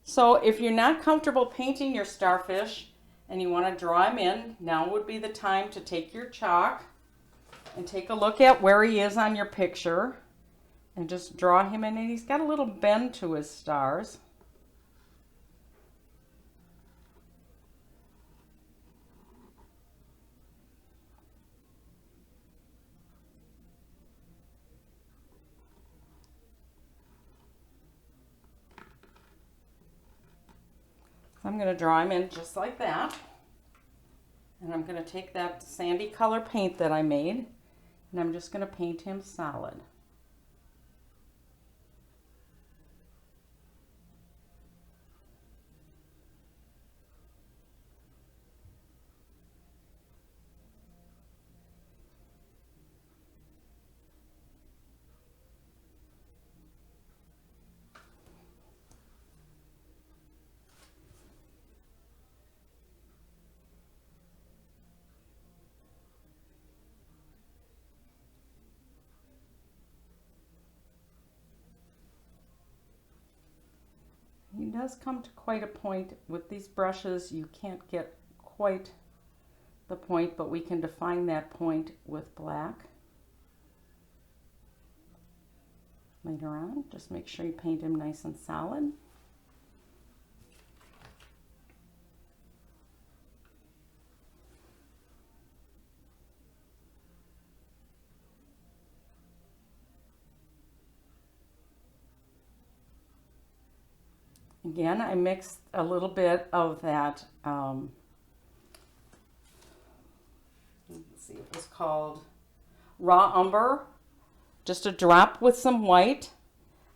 So if you're not comfortable painting your starfish and you want to draw him in, now would be the time to take your chalk and take a look at where he is on your picture and just draw him in. And he's got a little bend to his stars. I'm going to draw him in just like that. And I'm going to take that sandy color paint that I made, and I'm just going to paint him solid. He does come to quite a point. With these brushes, you can't get quite the point, but we can define that point with black. Later on, just make sure you paint him nice and solid. Again, I mixed a little bit of that, let's see, it was called raw umber, just a drop with some white.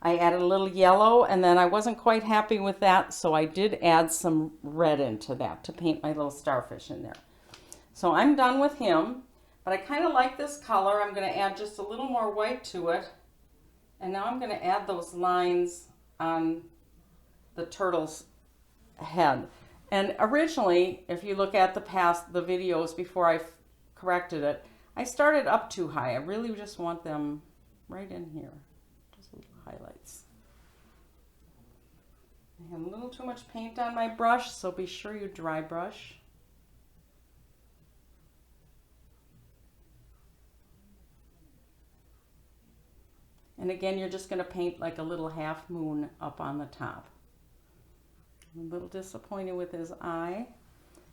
I added a little yellow, and then I wasn't quite happy with that, so I did add some red into that to paint my little starfish in there. So I'm done with him, but I kind of like this color. I'm going to add just a little more white to it, and now I'm going to add those lines on the turtle's head. And originally, if you look at the videos before I corrected it, I started up too high. I really just want them right in here, just little highlights. I have a little too much paint on my brush, so be sure you dry brush. And again, you're just going to paint like a little half moon up on the top. I'm a little disappointed with his eye,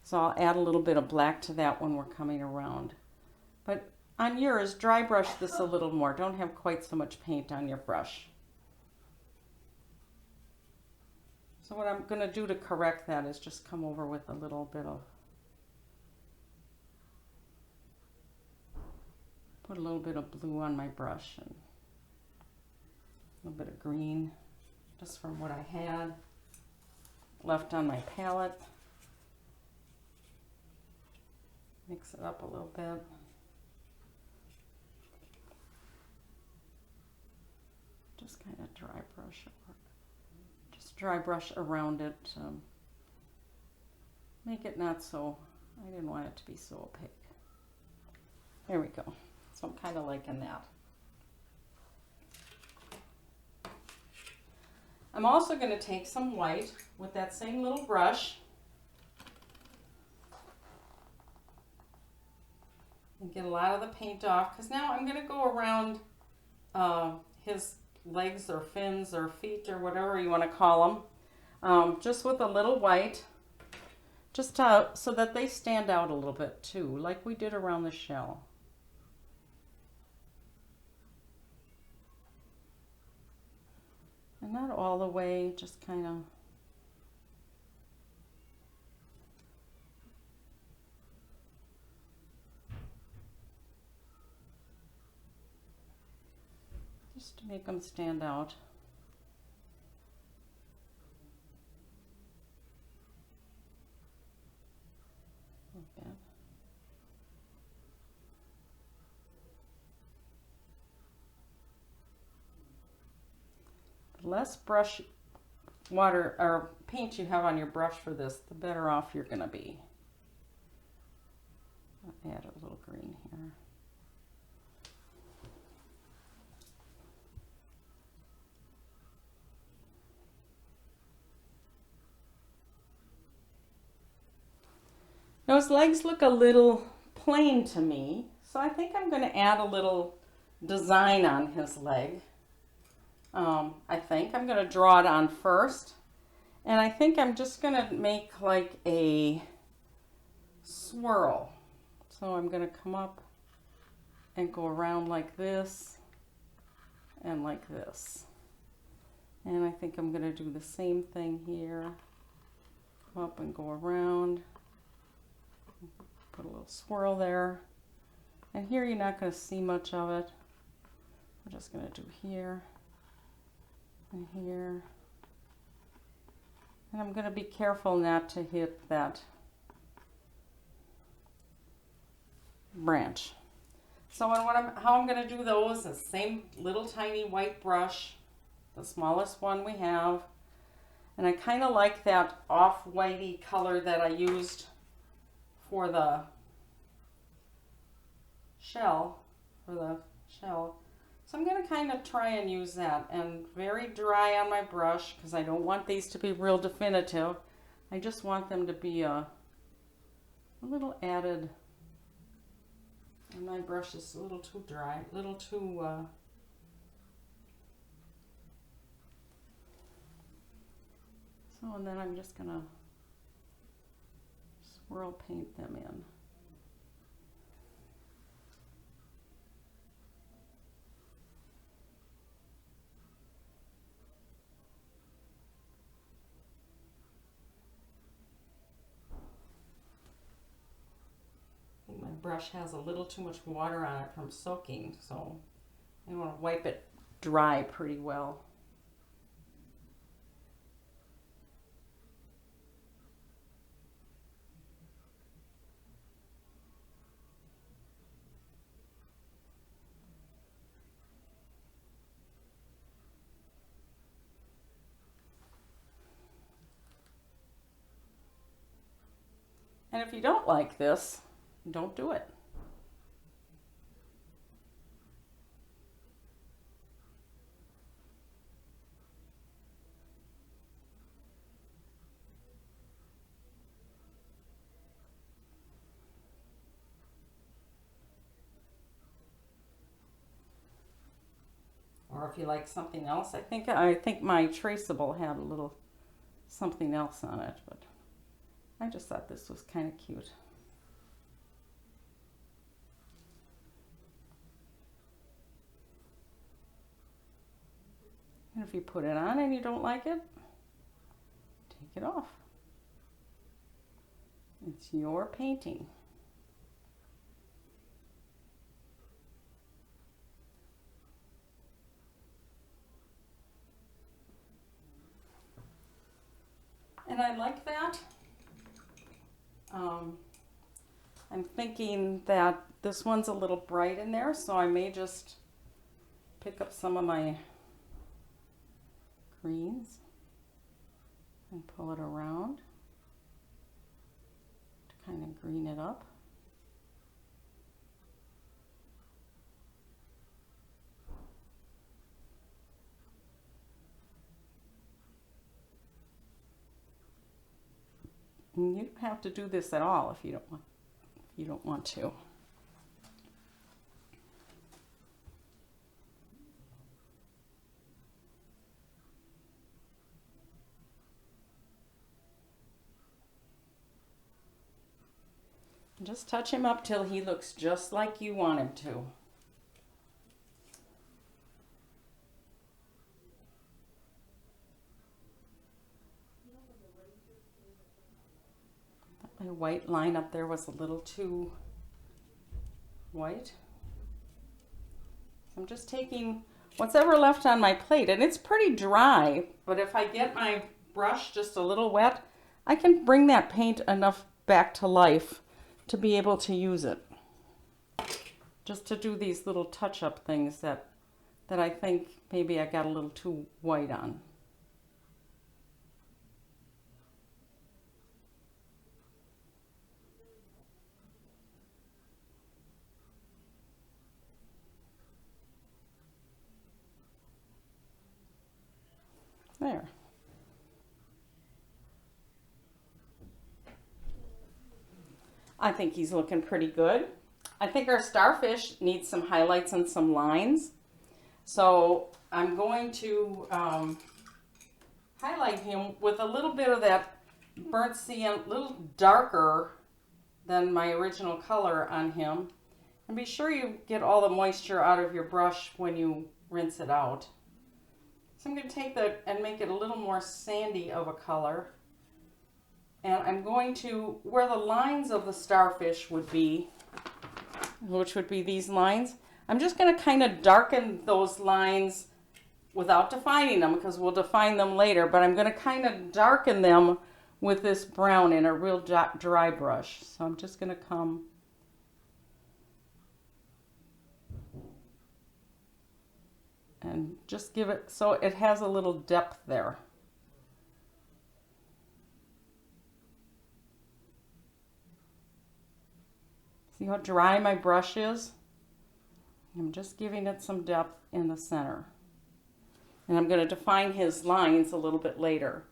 so I'll add a little bit of black to that when we're coming around. But on yours, dry brush this a little more. Don't have quite so much paint on your brush. So what I'm going to do to correct that is just come over with a little bit of, put a little bit of blue on my brush and a little bit of green, just from what I had left on my palette. Mix it up a little bit. Just kind of dry brush it. Just dry brush around it. Make it not so, I didn't want it to be so opaque. There we go. So I'm kind of liking that. I'm also going to take some white with that same little brush and get a lot of the paint off, because now I'm going to go around his legs or fins or feet or whatever you want to call them, just with a little white, just so that they stand out a little bit too, like we did around the shell. And not all the way, just kind of. Just to make them stand out. Like that. The less brush water or paint you have on your brush for this, the better off you're going to be. I'll add a little green here. Those legs look a little plain to me, so I think I'm going to add a little design on his leg. I think I'm going to draw it on first, and I think I'm just going to make like a swirl. So I'm going to come up and go around like this and like this. And I think I'm going to do the same thing here. Come up and go around. Put a little swirl there. And here you're not going to see much of it. I'm just going to do here and here. And I'm going to be careful not to hit that branch. So how I'm going to do those is same little tiny white brush, the smallest one we have. And I kind of like that off-whitey color that I used for the shell, So I'm going to kind of try and use that, and very dry on my brush because I don't want these to be real definitive. I just want them to be a little added, and my brush is a little too dry, a little too and then I'm just going to swirl paint them in. My brush has a little too much water on it from soaking, so I want to wipe it dry pretty well. And if you don't like this, don't do it. Or if you like something else, I think my traceable had a little something else on it, but I just thought this was kind of cute. And if you put it on and you don't like it, take it off. It's your painting. And I like that. I'm thinking that this one's a little bright in there, so I may just pick up some of my greens and pull it around to kind of green it up. And you don't have to do this at all if you don't want to. Just touch him up till he looks just like you want him to. My white line up there was a little too white. I'm just taking what's ever left on my plate, and it's pretty dry, but if I get my brush just a little wet, I can bring that paint enough back to life to be able to use it. Just to do these little touch-up things that that I think maybe I got a little too white on. There. I think he's looking pretty good. I think our starfish needs some highlights and some lines. So I'm going to highlight him with a little bit of that burnt sienna, a little darker than my original color on him. And be sure you get all the moisture out of your brush when you rinse it out. So I'm going to take that and make it a little more sandy of a color. And I'm going to, where the lines of the starfish would be, which would be these lines, I'm just going to kind of darken those lines without defining them, because we'll define them later, but I'm going to kind of darken them with this brown in a real dry brush. So I'm just going to come and just give it so it has a little depth there. See how dry my brush is? I'm just giving it some depth in the center. And I'm going to define his lines a little bit later.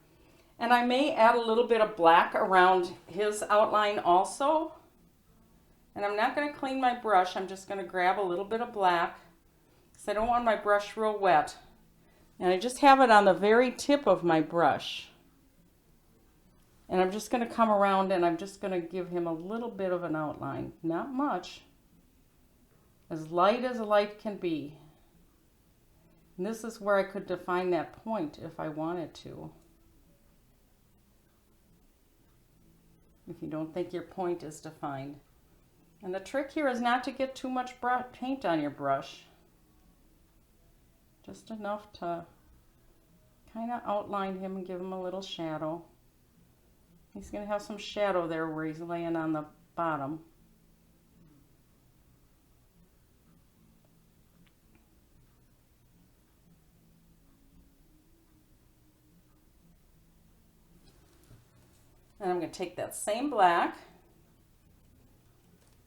And I may add a little bit of black around his outline also. And I'm not going to clean my brush. I'm just going to grab a little bit of black, because I don't want my brush real wet. And I just have it on the very tip of my brush. And I'm just going to come around and I'm just going to give him a little bit of an outline. Not much. As light as a light can be. And this is where I could define that point if I wanted to. If you don't think your point is defined. And the trick here is not to get too much paint on your brush. Just enough to kind of outline him and give him a little shadow. He's going to have some shadow there where he's laying on the bottom. And I'm going to take that same black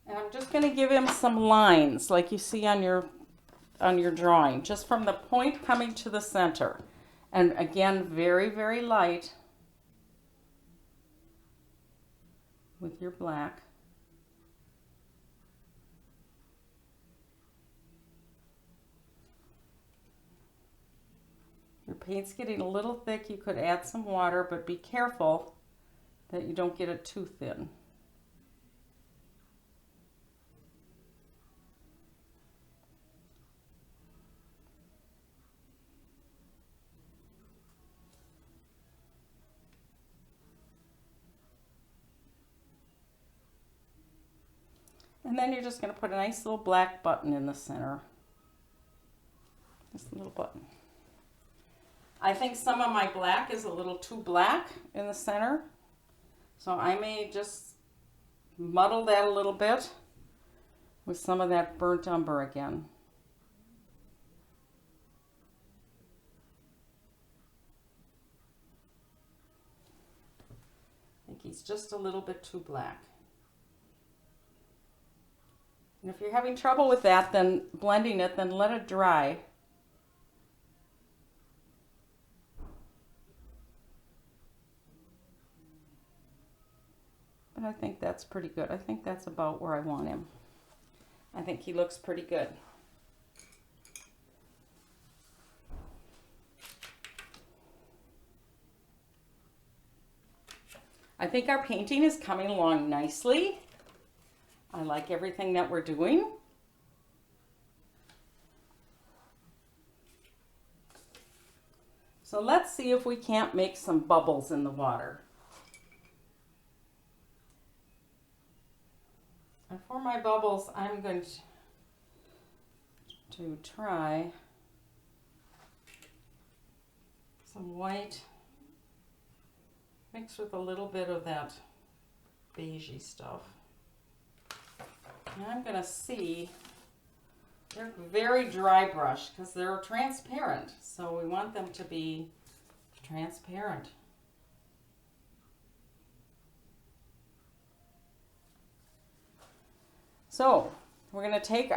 and I'm just going to give him some lines like you see on your drawing, just from the point coming to the center. And again, very, very light with your black. Your paint's getting a little thick. You could add some water, but be careful that you don't get it too thin. And then you're just going to put a nice little black button in the center. Just a little button. I think some of my black is a little too black in the center. So I may just muddle that a little bit with some of that burnt umber again. I think he's just a little bit too black. And if you're having trouble with that, then blending it, then let it dry. But I think that's pretty good. I think that's about where I want him. I think he looks pretty good. I think our painting is coming along nicely. I like everything that we're doing. So let's see if we can't make some bubbles in the water. And for my bubbles, I'm going to try some white mixed with a little bit of that beigey stuff. And I'm going to see They're very dry brush because they're transparent. So we want them to be transparent. So we're going to take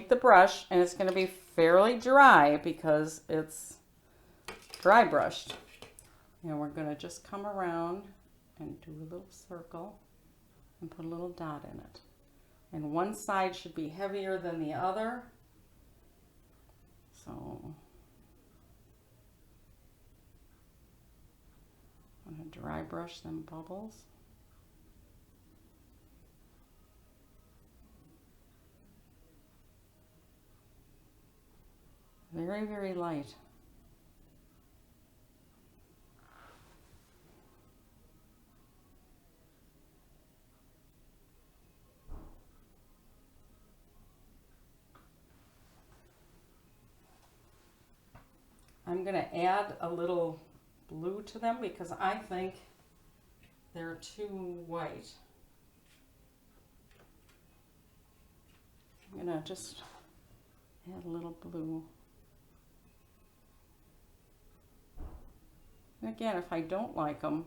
the brush, and it's going to be fairly dry because it's dry brushed. And we're going to just come around and do a little circle and put a little dot in it. And one side should be heavier than the other. So I'm going to dry brush them bubbles. Very, very light. I'm going to add a little blue to them because I think they're too white. I'm going to just add a little blue. And again, if I don't like them,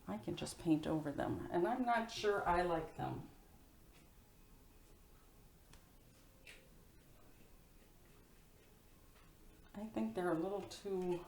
I can just paint over them. And I'm not sure I like them. I think they're a little too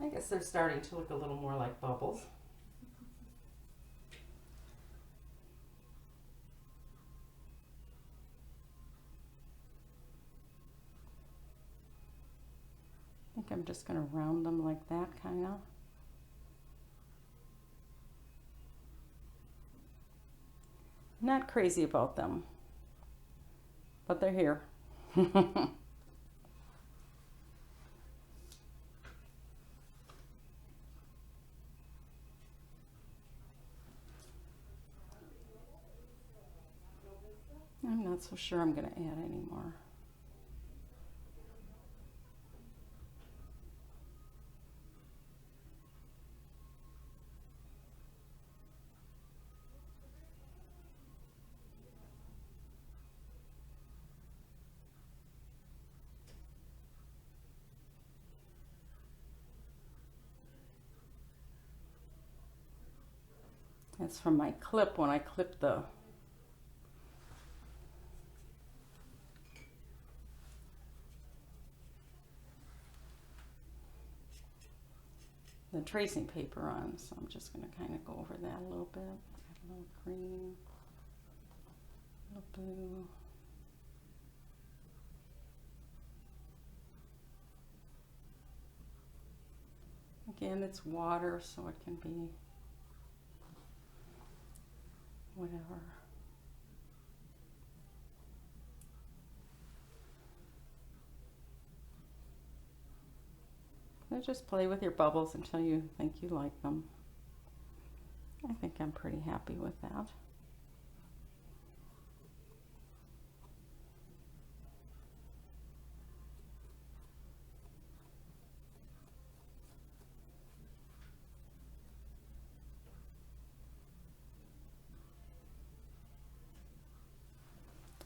I guess they're starting to look a little more like bubbles. I think I'm just going to round them like that, kind of. Not crazy about them, but they're here. I'm not so sure I'm going to add any more. That's from my clip when I clipped the tracing paper on, so I'm just going to kind of go over that a little bit. Add a little green, a little blue. Again, it's water, so it can be whatever. So just play with your bubbles until you think you like them. I think I'm pretty happy with that.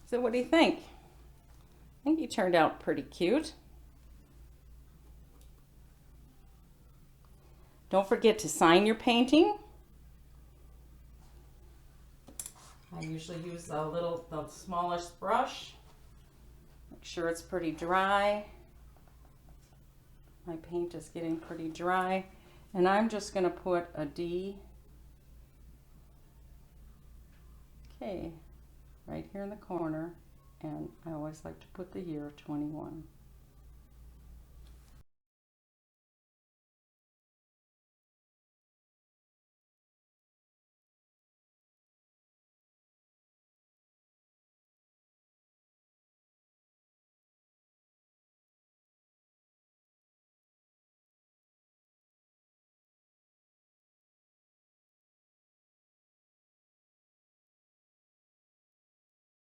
So what do you think? I think he turned out pretty cute. Don't forget to sign your painting. I usually use the smallest brush. Make sure it's pretty dry. My paint is getting pretty dry. And I'm just going to put a D. Okay, right here in the corner. And I always like to put the year 21.